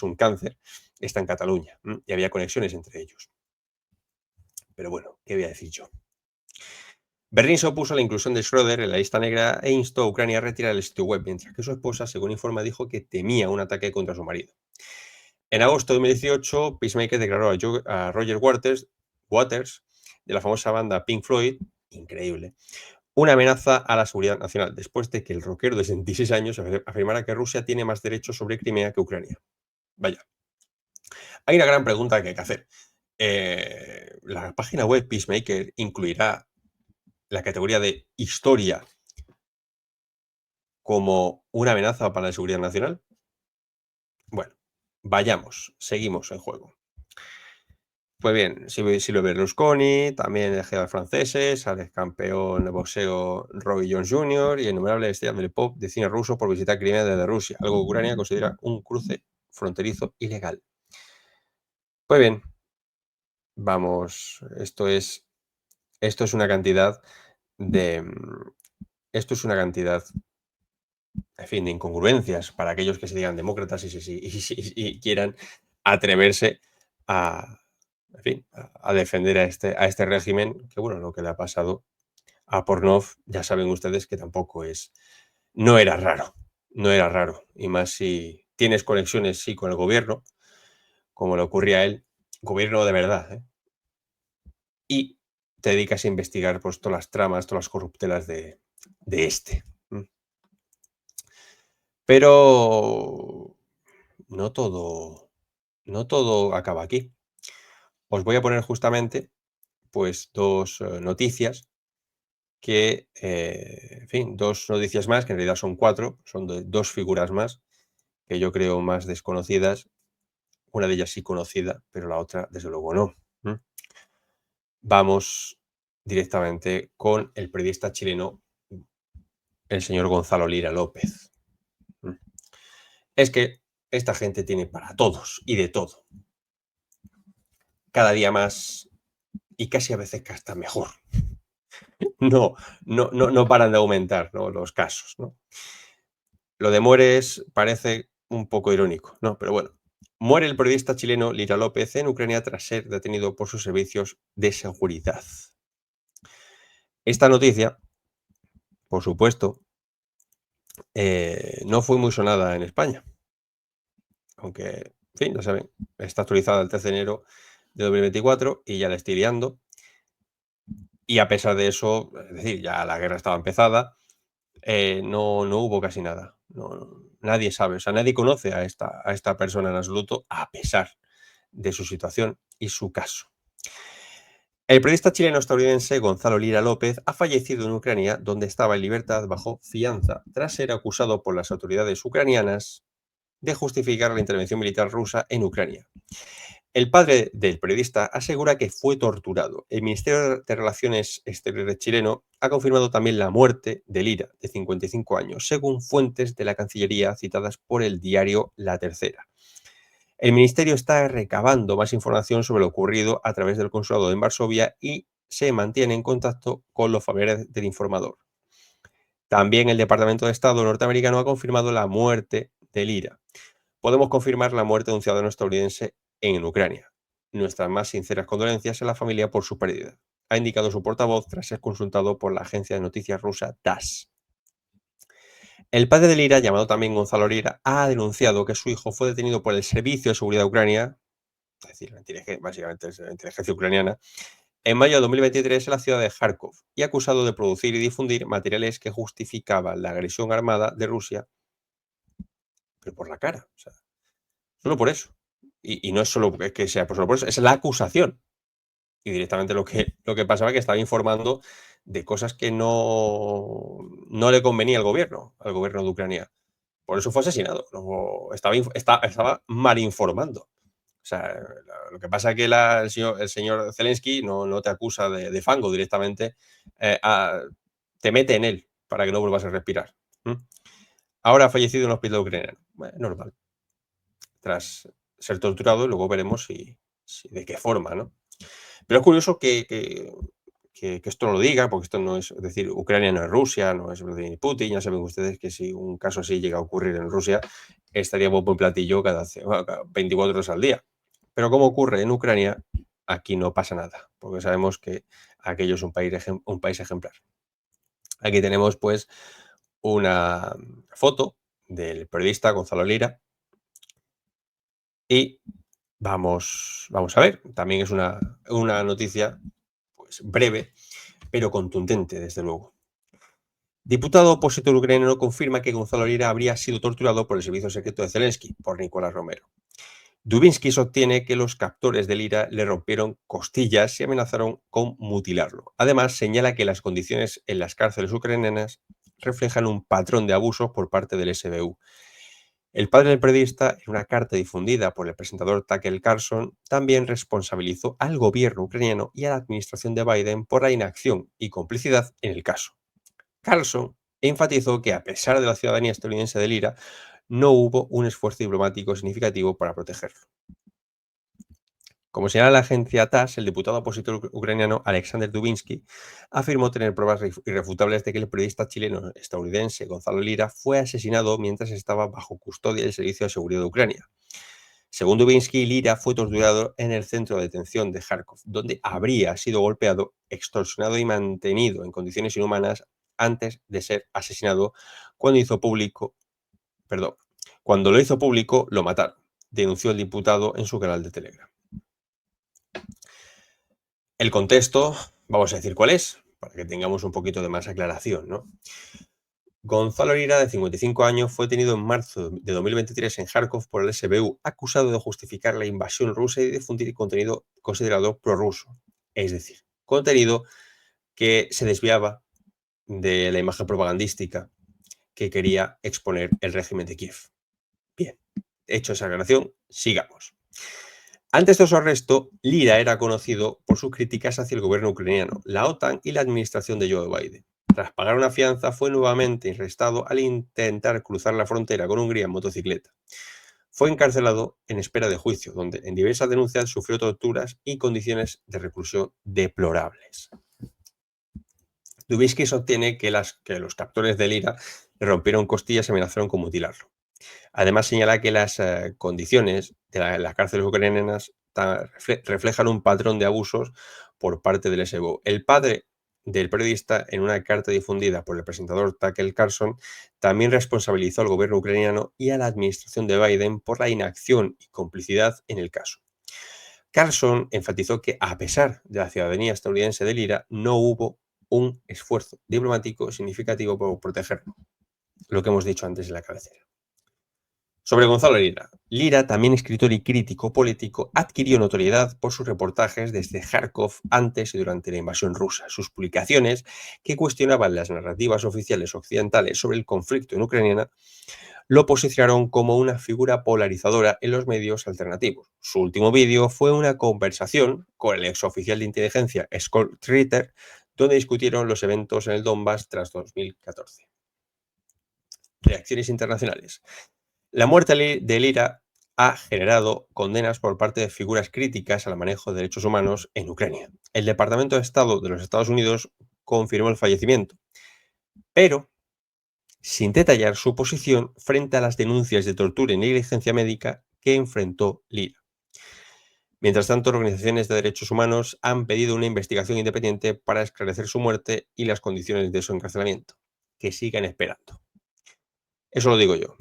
un cáncer, está en Cataluña, y había conexiones entre ellos. Pero bueno, ¿qué voy a decir yo? Berlín se opuso a la inclusión de Schröder en la lista negra e instó a Ucrania a retirar el sitio web, mientras que su esposa, según informa, dijo que temía un ataque contra su marido. En agosto de 2018, Peacemaker declaró a Roger Waters, de la famosa banda Pink Floyd, increíble, una amenaza a la seguridad nacional, después de que el rockero de 66 años afirmara que Rusia tiene más derechos sobre Crimea que Ucrania. Vaya. Hay una gran pregunta que hay que hacer. ¿La página web Peacemaker incluirá la categoría de historia como una amenaza para la seguridad nacional? Bueno, seguimos el juego. Pues bien, Silvio Berlusconi, también el general franceses, al ex campeón de boxeo Roy Jones Jr. y innumerables estrellas del pop de cine ruso por visitar Crimea desde Rusia, algo que Ucrania considera un cruce fronterizo ilegal. Pues bien, vamos, esto es una cantidad de... en fin, de incongruencias para aquellos que se digan demócratas y quieran atreverse a defender a este régimen, que bueno, lo que le ha pasado a Pornov, ya saben ustedes que tampoco no era raro, y más si tienes conexiones, sí, con el gobierno, como le ocurría a él, gobierno de verdad, y te dedicas a investigar pues todas las tramas, todas las corruptelas de este. Pero no todo acaba aquí. Os voy a poner justamente pues dos noticias que, en fin, dos noticias más, que en realidad son cuatro, son dos figuras más, que yo creo más desconocidas. Una de ellas sí conocida, pero la otra, desde luego, no. Vamos directamente con el periodista chileno, el señor Gonzalo Lira López. Es que esta gente tiene para todos y de todo. Cada día más y casi a veces que hasta mejor. No paran de aumentar, ¿no?, los casos, ¿no? Lo de mueres parece un poco irónico, ¿no? Pero bueno. Muere el periodista chileno Lira López en Ucrania tras ser detenido por sus servicios de seguridad. Esta noticia, por supuesto, no fue muy sonada en España. Aunque, en fin, ya saben, está actualizada el 13 de enero de 2024 y ya la estoy liando. Y a pesar de eso, es decir, ya la guerra estaba empezada, no hubo casi nada. Nadie sabe, o sea, nadie conoce a esta persona en absoluto, a pesar de su situación y su caso. El periodista chileno-estadounidense Gonzalo Lira López ha fallecido en Ucrania, donde estaba en libertad bajo fianza, tras ser acusado por las autoridades ucranianas de justificar la intervención militar rusa en Ucrania. El padre del periodista asegura que fue torturado. El Ministerio de Relaciones Exteriores chileno ha confirmado también la muerte de Lira, de 55 años, según fuentes de la Cancillería citadas por el diario La Tercera. El ministerio está recabando más información sobre lo ocurrido a través del consulado en Varsovia y se mantiene en contacto con los familiares del informador. También el Departamento de Estado norteamericano ha confirmado la muerte de Lira. Podemos confirmar la muerte de un ciudadano estadounidense en Ucrania. Nuestras más sinceras condolencias a la familia por su pérdida, ha indicado su portavoz tras ser consultado por la agencia de noticias rusa TASS. El padre de Lira, llamado también Gonzalo Lira, ha denunciado que su hijo fue detenido por el Servicio de Seguridad de Ucrania, es decir, básicamente es la inteligencia ucraniana, en mayo de 2023 en la ciudad de Kharkov y acusado de producir y difundir materiales que justificaban la agresión armada de Rusia, pero por la cara, o sea, solo por eso. Y no es solo que sea solo por eso, es la acusación. Y directamente lo que pasaba es que estaba informando de cosas que no le convenía al gobierno de Ucrania. Por eso fue asesinado. Estaba mal informando. O sea, lo que pasa es que el señor Zelensky no te acusa de fango directamente, te mete en él para que no vuelvas a respirar. Ahora ha fallecido en un hospital ucraniano. Bueno, normal. Tras ser torturado, y luego veremos de qué forma, ¿no? Pero es curioso que esto no lo diga, porque esto no es decir, Ucrania no es Rusia, no es Vladimir Putin. Ya saben ustedes que si un caso así llega a ocurrir en Rusia, estaría bombo y platillo cada 24 horas al día. Pero como ocurre en Ucrania, aquí no pasa nada, porque sabemos que aquello es un país ejemplar. Aquí tenemos pues una foto del periodista Gonzalo Lira y vamos a ver. También es una noticia pues breve, pero contundente, desde luego. Diputado opositor ucraniano confirma que Gonzalo Lira habría sido torturado por el servicio secreto de Zelensky, por Nicolás Romero. Dubinsky sostiene que los captores de Lira le rompieron costillas y amenazaron con mutilarlo. Además, señala que las condiciones en las cárceles ucranianas reflejan un patrón de abusos por parte del SBU. El padre del periodista, en una carta difundida por el presentador Tucker Carlson, también responsabilizó al gobierno ucraniano y a la administración de Biden por la inacción y complicidad en el caso. Carlson enfatizó que, a pesar de la ciudadanía estadounidense de Lira, no hubo un esfuerzo diplomático significativo para protegerlo. Como señala la agencia TASS, el diputado opositor ucraniano Alexander Dubinsky afirmó tener pruebas irrefutables de que el periodista chileno-estadounidense Gonzalo Lira fue asesinado mientras estaba bajo custodia del Servicio de Seguridad de Ucrania. Según Dubinsky, Lira fue torturado en el centro de detención de Kharkov, donde habría sido golpeado, extorsionado y mantenido en condiciones inhumanas antes de ser asesinado. Cuando lo hizo público, lo mataron, denunció el diputado en su canal de Telegram. El contexto, vamos a decir cuál es, para que tengamos un poquito de más aclaración, ¿no? Gonzalo Lira, de 55 años, fue detenido en marzo de 2023 en Kharkov por el SBU, acusado de justificar la invasión rusa y de difundir contenido considerado prorruso, es decir, contenido que se desviaba de la imagen propagandística que quería exponer el régimen de Kiev. Bien, hecho esa aclaración, sigamos. Antes de su arresto, Lira era conocido por sus críticas hacia el gobierno ucraniano, la OTAN y la administración de Joe Biden. Tras pagar una fianza, fue nuevamente arrestado al intentar cruzar la frontera con Hungría en motocicleta. Fue encarcelado en espera de juicio, donde en diversas denuncias sufrió torturas y condiciones de reclusión deplorables. Dubisky sostiene que los captores de Lira le rompieron costillas y amenazaron con mutilarlo. Además, señala que las condiciones de las cárceles ucranianas reflejan un patrón de abusos por parte del SBU. El padre del periodista, en una carta difundida por el presentador Tucker Carlson, también responsabilizó al gobierno ucraniano y a la administración de Biden por la inacción y complicidad en el caso. Carlson enfatizó que, a pesar de la ciudadanía estadounidense de Lira, no hubo un esfuerzo diplomático significativo por protegerlo, lo que hemos dicho antes en la cabecera. Sobre Gonzalo Lira. Lira, también escritor y crítico político, adquirió notoriedad por sus reportajes desde Kharkov antes y durante la invasión rusa. Sus publicaciones, que cuestionaban las narrativas oficiales occidentales sobre el conflicto en Ucrania, lo posicionaron como una figura polarizadora en los medios alternativos. Su último vídeo fue una conversación con el exoficial de inteligencia Scott Ritter, donde discutieron los eventos en el Donbass tras 2014. Reacciones internacionales. La muerte de Lira ha generado condenas por parte de figuras críticas al manejo de derechos humanos en Ucrania. El Departamento de Estado de los Estados Unidos confirmó el fallecimiento, pero sin detallar su posición frente a las denuncias de tortura y negligencia médica que enfrentó Lira. Mientras tanto, organizaciones de derechos humanos han pedido una investigación independiente para esclarecer su muerte y las condiciones de su encarcelamiento. Que sigan esperando. Eso lo digo yo.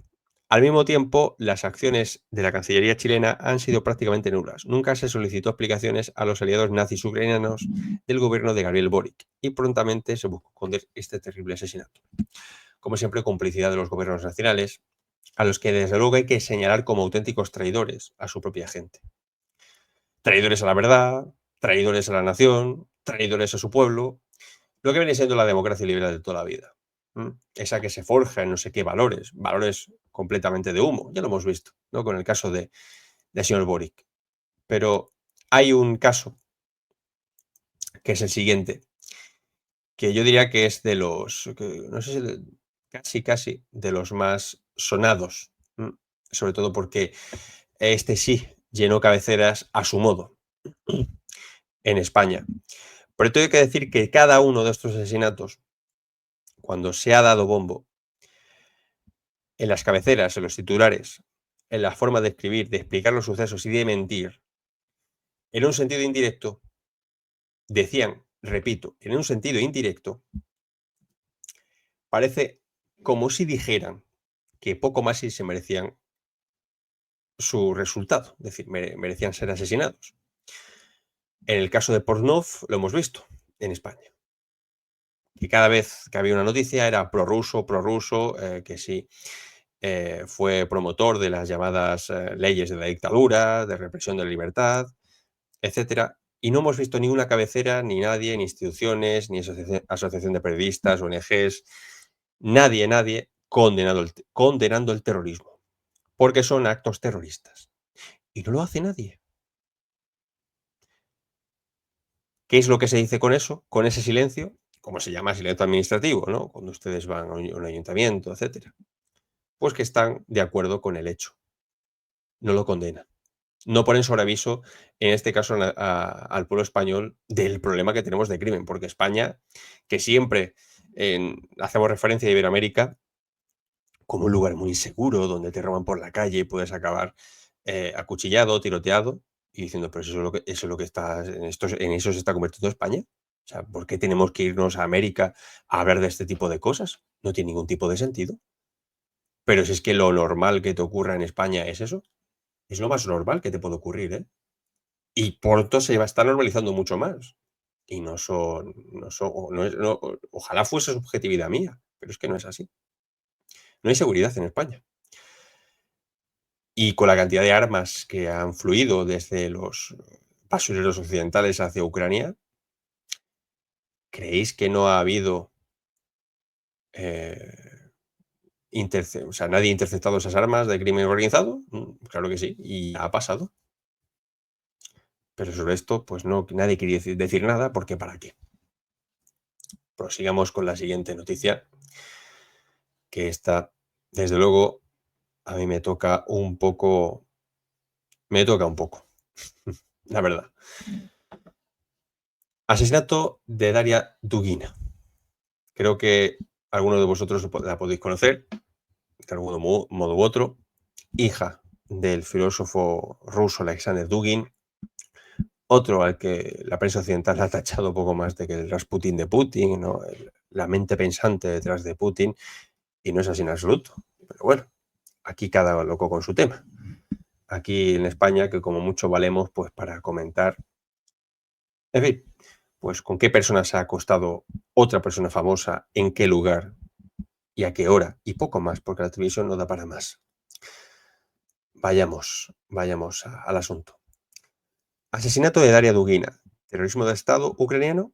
Al mismo tiempo, las acciones de la Cancillería chilena han sido prácticamente nulas. Nunca se solicitó explicaciones a los aliados nazis ucranianos del gobierno de Gabriel Boric y prontamente se buscó esconder este terrible asesinato. Como siempre, complicidad de los gobiernos nacionales, a los que desde luego hay que señalar como auténticos traidores a su propia gente. Traidores a la verdad, traidores a la nación, traidores a su pueblo, lo que viene siendo la democracia liberal de toda la vida. Esa que se forja en no sé qué valores completamente de humo, ya lo hemos visto, ¿no? Con el caso del señor Boric. Pero hay un caso que es el siguiente, que yo diría que es de los, no sé si casi de los más sonados, sobre todo porque este sí llenó cabeceras a su modo en España. Pero tengo que decir que cada uno de estos asesinatos, cuando se ha dado bombo, en las cabeceras, en los titulares, en la forma de escribir, de explicar los sucesos y de mentir, en un sentido indirecto, decían, repito, en un sentido indirecto, parece como si dijeran que poco más y se merecían su resultado, es decir, merecían ser asesinados. En el caso de Portnov lo hemos visto en España, que cada vez que había una noticia era prorruso, que sí fue promotor de las llamadas leyes de la dictadura, de represión de la libertad, etcétera. Y no hemos visto ninguna cabecera, ni nadie, ni instituciones, ni asociación de periodistas, ONGs, nadie condenando el terrorismo, porque son actos terroristas. Y no lo hace nadie. ¿Qué es lo que se dice con eso? Con ese silencio, como se llama silencio administrativo, ¿no? Cuando ustedes van a un ayuntamiento, etcétera. Pues que están de acuerdo con el hecho. No lo condenan. No ponen sobre aviso, en este caso, al pueblo español del problema que tenemos de crimen, porque España, que siempre hacemos referencia a Iberoamérica como un lugar muy inseguro, donde te roban por la calle y puedes acabar acuchillado, tiroteado, y diciendo, pero eso es lo que está, en eso se está convirtiendo España. O sea, ¿por qué tenemos que irnos a América a hablar de este tipo de cosas? No tiene ningún tipo de sentido. Pero si es que lo normal que te ocurra en España es eso, es lo más normal que te puede ocurrir, ¿eh? Y pronto se va a estar normalizando mucho más. Y ojalá fuese subjetividad mía, pero es que no es así. No hay seguridad en España. Y con la cantidad de armas que han fluido desde los basureros occidentales hacia Ucrania, ¿creéis que no ha habido nadie ha interceptado esas armas de crimen organizado? Claro que sí, y ha pasado. Pero sobre esto, pues no, nadie quiere decir nada, porque ¿para qué? Prosigamos con la siguiente noticia, que esta, desde luego, a mí me toca un poco, la verdad. Asesinato de Daria Dugina. Creo que algunos de vosotros la podéis conocer, de algún modo u otro, hija del filósofo ruso Alexander Dugin, otro al que la prensa occidental ha tachado poco más de que el Rasputin de Putin, ¿no? La mente pensante detrás de Putin, y no es así en absoluto. Pero bueno, aquí cada loco con su tema. Aquí en España, que como mucho valemos pues para comentar, en fin, pues con qué persona se ha acostado otra persona famosa, en qué lugar y a qué hora, y poco más, porque la televisión no da para más. Vayamos al asunto. Asesinato de Daria Dugina, terrorismo de Estado ucraniano.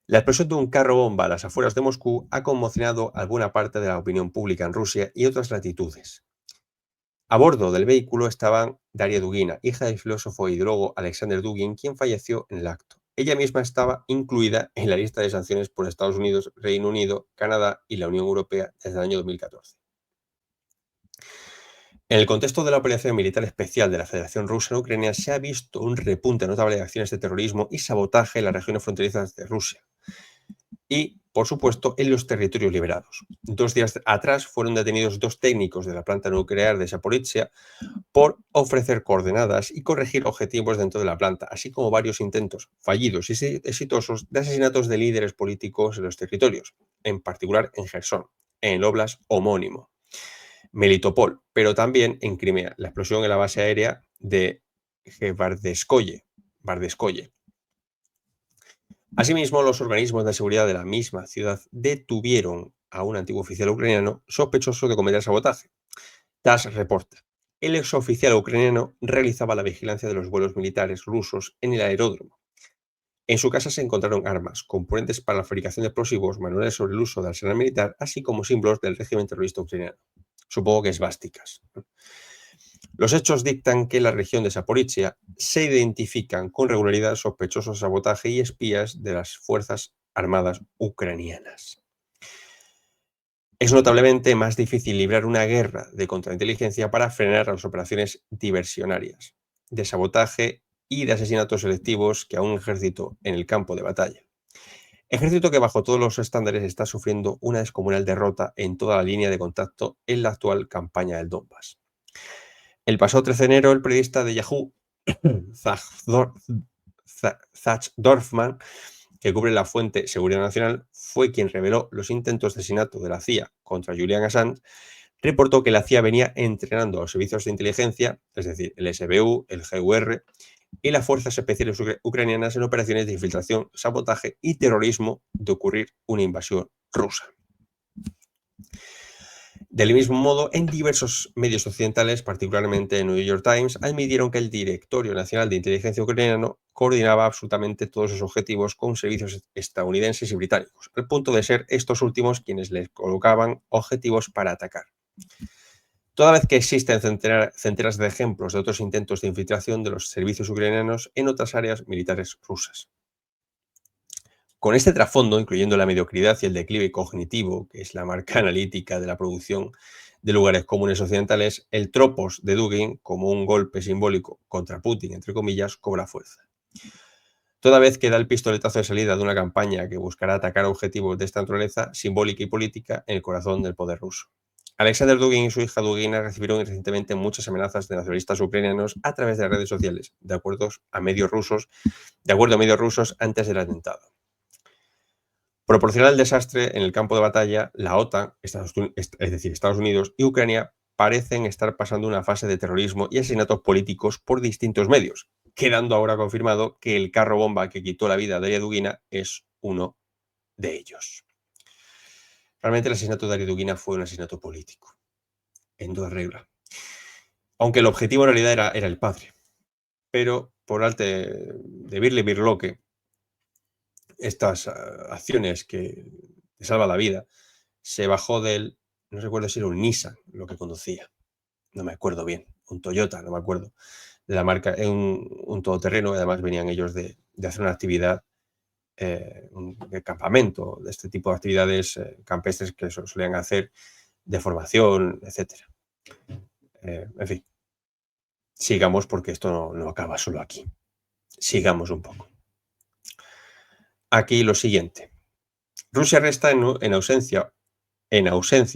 La explosión de un carro bomba a las afueras de Moscú ha conmocionado a buena parte de la opinión pública en Rusia y otras latitudes. A bordo del vehículo estaban Daria Dugina, hija del filósofo e ideólogo Alexander Dugin, quien falleció en el acto. Ella misma estaba incluida en la lista de sanciones por Estados Unidos, Reino Unido, Canadá y la Unión Europea desde el año 2014. En el contexto de la operación militar especial de la Federación Rusa en Ucrania se ha visto un repunte notable de acciones de terrorismo y sabotaje en las regiones fronterizas de Rusia y, por supuesto, en los territorios liberados. 2 días atrás fueron detenidos 2 técnicos de la planta nuclear de Zaporizhia por ofrecer coordenadas y corregir objetivos dentro de la planta, así como varios intentos fallidos y exitosos de asesinatos de líderes políticos en los territorios, en particular en Gerson, en el óblast homónimo, Melitopol, pero también en Crimea, la explosión en la base aérea de Bardskoye. Asimismo, los organismos de seguridad de la misma ciudad detuvieron a un antiguo oficial ucraniano sospechoso de cometer sabotaje. TASS reporta: el exoficial ucraniano realizaba la vigilancia de los vuelos militares rusos en el aeródromo. En su casa se encontraron armas, componentes para la fabricación de explosivos, manuales sobre el uso del arsenal militar, así como símbolos del régimen terrorista ucraniano. Supongo que esvásticas. Los hechos dictan que en la región de Zaporizhia se identifican con regularidad sospechosos de sabotaje y espías de las Fuerzas Armadas ucranianas. Es notablemente más difícil librar una guerra de contrainteligencia para frenar las operaciones diversionarias, de sabotaje y de asesinatos selectivos que a un ejército en el campo de batalla. Ejército que bajo todos los estándares está sufriendo una descomunal derrota en toda la línea de contacto en la actual campaña del Donbass. El pasado 13 de enero, el periodista de Yahoo, Zach Dorfman, que cubre la fuente Seguridad Nacional, fue quien reveló los intentos de asesinato de la CIA contra Julian Assange. Reportó que la CIA venía entrenando a los servicios de inteligencia, es decir, el SBU, el GUR y las fuerzas especiales ucranianas en operaciones de infiltración, sabotaje y terrorismo de ocurrir una invasión rusa. Del mismo modo, en diversos medios occidentales, particularmente en New York Times, admitieron que el Directorio Nacional de Inteligencia ucraniano coordinaba absolutamente todos sus objetivos con servicios estadounidenses y británicos, al punto de ser estos últimos quienes les colocaban objetivos para atacar. Toda vez que existen centenas de ejemplos de otros intentos de infiltración de los servicios ucranianos en otras áreas militares rusas. Con este trasfondo, incluyendo la mediocridad y el declive cognitivo, que es la marca analítica de la producción de lugares comunes occidentales, el tropos de Dugin, como un golpe simbólico contra Putin, entre comillas, cobra fuerza. Toda vez que da el pistoletazo de salida de una campaña que buscará atacar objetivos de esta naturaleza, simbólica y política, en el corazón del poder ruso. Alexander Dugin y su hija Dugina recibieron recientemente muchas amenazas de nacionalistas ucranianos a través de las redes sociales, de acuerdo a medios rusos antes del atentado. Proporcional al desastre en el campo de batalla, la OTAN, es decir, Estados Unidos y Ucrania, parecen estar pasando una fase de terrorismo y asesinatos políticos por distintos medios, quedando ahora confirmado que el carro bomba que quitó la vida a Daria Dugina es uno de ellos. Realmente el asesinato de Daria Dugina fue un asesinato político, en toda regla. Aunque el objetivo en realidad era el padre. Pero por arte de Birle Birloque, estas acciones que te salva la vida, se bajó del, no recuerdo si era un Nissan lo que conducía, no me acuerdo bien, un Toyota, no me acuerdo, de la marca en un todoterreno. Además venían ellos de hacer una actividad de campamento, de este tipo de actividades campestres que solían hacer, de formación, etcétera. En fin, sigamos porque esto no acaba solo aquí. Sigamos un poco. Aquí lo siguiente. Rusia arresta en ausencia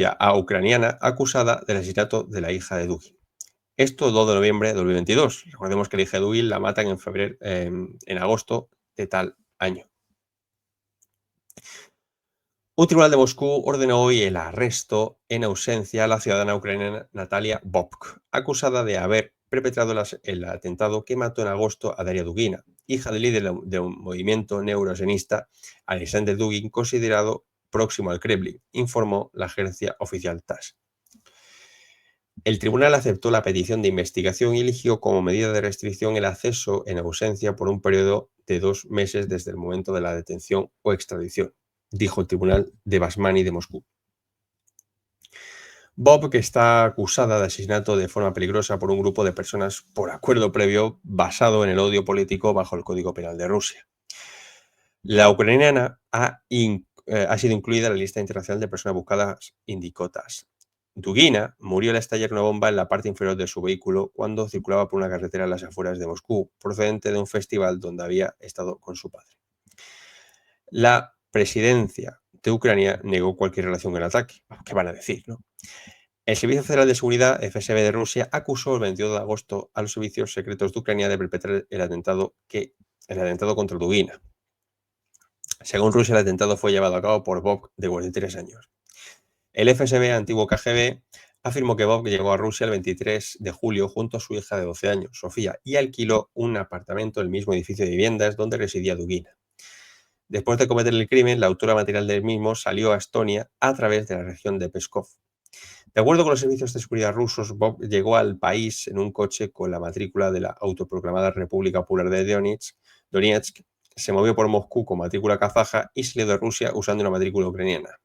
a ucraniana acusada del asesinato de la hija de Dugin. Esto 2 de noviembre de 2022. Recordemos que la hija de Dugin la matan en agosto de tal año. Un tribunal de Moscú ordenó hoy el arresto en ausencia a la ciudadana ucraniana Natalia Bobk, acusada de haber perpetrado el atentado que mató en agosto a Daria Dugina, hija del líder de un movimiento neosionista, Alexander Dugin, considerado próximo al Kremlin, informó la agencia oficial TASS. El tribunal aceptó la petición de investigación y eligió como medida de restricción el acceso en ausencia por un periodo de 2 meses desde el momento de la detención o extradición, dijo el tribunal de Basmani de Moscú. Bob, que está acusada de asesinato de forma peligrosa por un grupo de personas por acuerdo previo basado en el odio político bajo el Código Penal de Rusia. La ucraniana ha sido incluida en la lista internacional de personas buscadas indicotas. Dugina murió al estallar una bomba en la parte inferior de su vehículo cuando circulaba por una carretera en las afueras de Moscú, procedente de un festival donde había estado con su padre. La presidencia de Ucrania negó cualquier relación con el ataque. ¿Qué van a decir, no? El Servicio Federal de Seguridad, FSB de Rusia, acusó el 22 de agosto a los servicios secretos de Ucrania de perpetrar el atentado contra Dugina. Según Rusia, el atentado fue llevado a cabo por Bob, de 43 años. El FSB, antiguo KGB, afirmó que Bob llegó a Rusia el 23 de julio junto a su hija de 12 años, Sofía, y alquiló un apartamento en el mismo edificio de viviendas donde residía Dugina. Después de cometer el crimen, la autora material del mismo salió a Estonia a través de la región de Pskov. De acuerdo con los servicios de seguridad rusos, Bob llegó al país en un coche con la matrícula de la autoproclamada República Popular de Donetsk, se movió por Moscú con matrícula kazaja y salió de Rusia usando una matrícula ucraniana.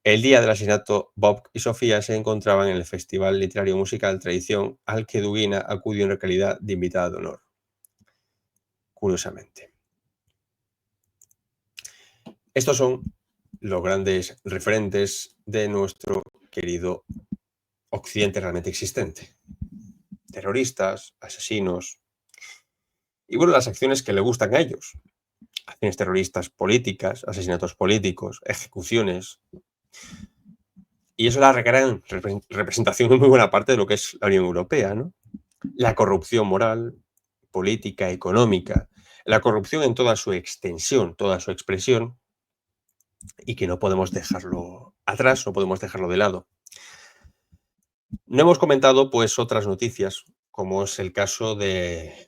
El día del asesinato, Bob y Sofía se encontraban en el Festival Literario Musical Tradición, al que Dugina acudió en calidad de invitada de honor. Curiosamente. Estos son los grandes referentes de nuestro querido Occidente realmente existente. Terroristas, asesinos y, bueno, las acciones que le gustan a ellos. Acciones terroristas políticas, asesinatos políticos, ejecuciones. Y eso es la gran representación en muy buena parte de lo que es la Unión Europea, ¿no? La corrupción moral, política, económica, la corrupción en toda su extensión, toda su expresión, y que no podemos dejarlo atrás, no podemos dejarlo de lado. No hemos comentado, pues, otras noticias, como es el caso de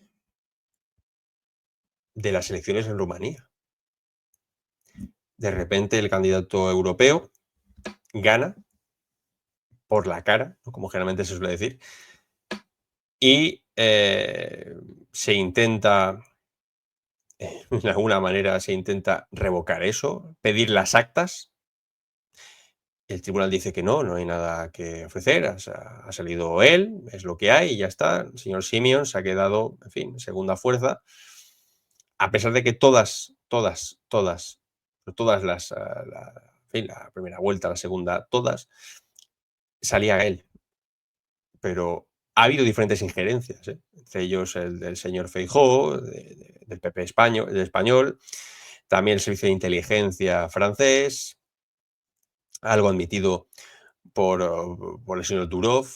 las elecciones en Rumanía. De repente el candidato europeo gana por la cara, ¿no?, como generalmente se suele decir, y se intenta, de alguna manera, se intenta revocar eso, pedir las actas. El tribunal dice que no hay nada que ofrecer, ha salido él, es lo que hay y ya está. El señor Simeon se ha quedado, en fin, segunda fuerza, a pesar de que todas las, en fin, la primera vuelta, la segunda, todas, salía él. Pero ha habido diferentes injerencias, entre ellos el del señor Feijóo, del PP español, también el servicio de inteligencia francés, algo admitido por el señor Durov,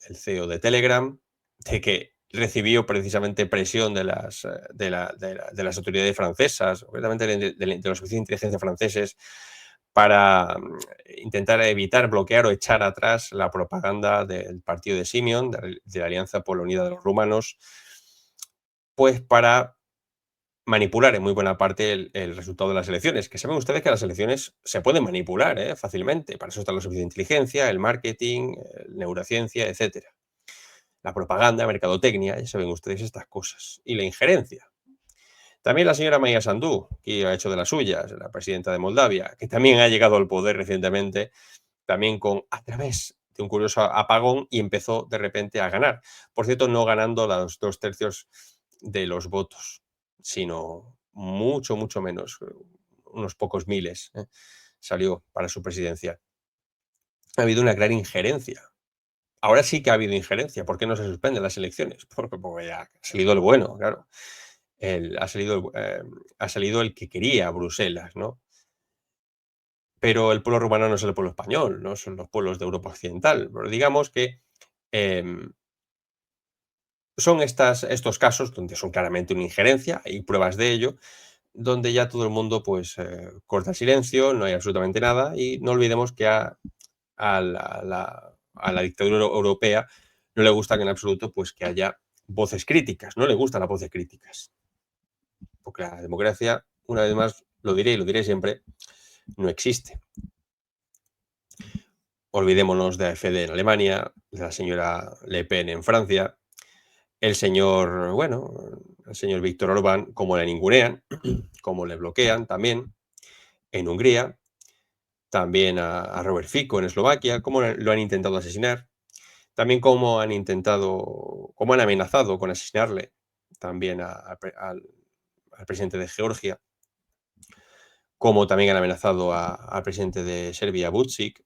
el CEO de Telegram, de que recibió precisamente presión de las autoridades francesas, concretamente de los servicios de inteligencia franceses, para intentar evitar, bloquear o echar atrás la propaganda del partido de Simeon, de la Alianza por la Unidad de los Rumanos, pues para manipular en muy buena parte el resultado de las elecciones. Que saben ustedes que las elecciones se pueden manipular fácilmente. Para eso están los servicios de inteligencia, el marketing, neurociencia, etc. La propaganda, mercadotecnia, ya saben ustedes estas cosas. Y la injerencia. También la señora Maia Sandu, que ha hecho de las suyas, la presidenta de Moldavia, que también ha llegado al poder recientemente, también a través de un curioso apagón y empezó de repente a ganar. Por cierto, no ganando los 2/3 de los votos, sino mucho, mucho menos, unos pocos miles, salió para su presidencia. Ha habido una gran injerencia. Ahora sí que ha habido injerencia. ¿Por qué no se suspenden las elecciones? Porque ya ha salido el bueno, claro. Ha salido el que quería Bruselas, ¿no? Pero el pueblo rumano no es el pueblo español, no son los pueblos de Europa Occidental. Pero digamos que son estos casos donde son claramente una injerencia, hay pruebas de ello, donde ya todo el mundo pues corta el silencio, no hay absolutamente nada, y no olvidemos que a la dictadura europea no le gusta en absoluto pues que haya voces críticas, no le gustan las voces críticas. Porque la democracia, una vez más, lo diré y lo diré siempre, no existe. Olvidémonos de AfD en Alemania, de la señora Le Pen en Francia, el señor Víctor Orbán, como le ningunean, como le bloquean también en Hungría, también a Robert Fico en Eslovaquia, cómo lo han intentado asesinar, también cómo han amenazado con asesinarle también al presidente de Georgia, como también han amenazado al presidente de Serbia, Vučić.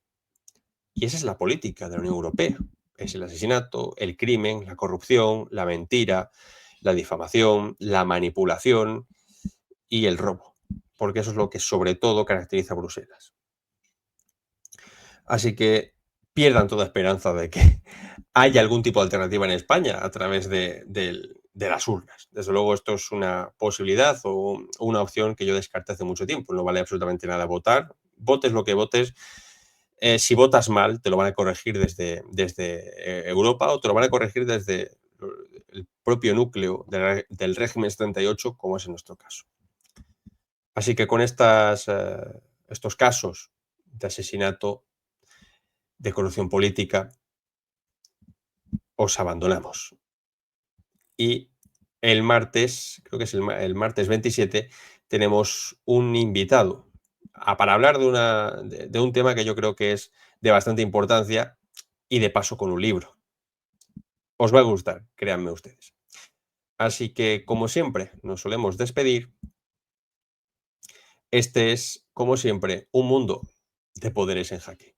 Y esa es la política de la Unión Europea. Es el asesinato, el crimen, la corrupción, la mentira, la difamación, la manipulación y el robo. Porque eso es lo que sobre todo caracteriza a Bruselas. Así que pierdan toda esperanza de que haya algún tipo de alternativa en España a través de las urnas. Desde luego esto es una posibilidad o una opción que yo descarté hace mucho tiempo. No vale absolutamente nada votar. Votes lo que votes. Si votas mal, te lo van a corregir desde Europa o te lo van a corregir desde el propio núcleo del régimen 78, como es en nuestro caso. Así que con estos casos de asesinato, de corrupción política, os abandonamos. Y el martes, creo que es el martes 27, tenemos un invitado para hablar de un tema que yo creo que es de bastante importancia y de paso con un libro. Os va a gustar, créanme ustedes. Así que, como siempre, nos solemos despedir. Este es, como siempre, un mundo de poderes en jaque.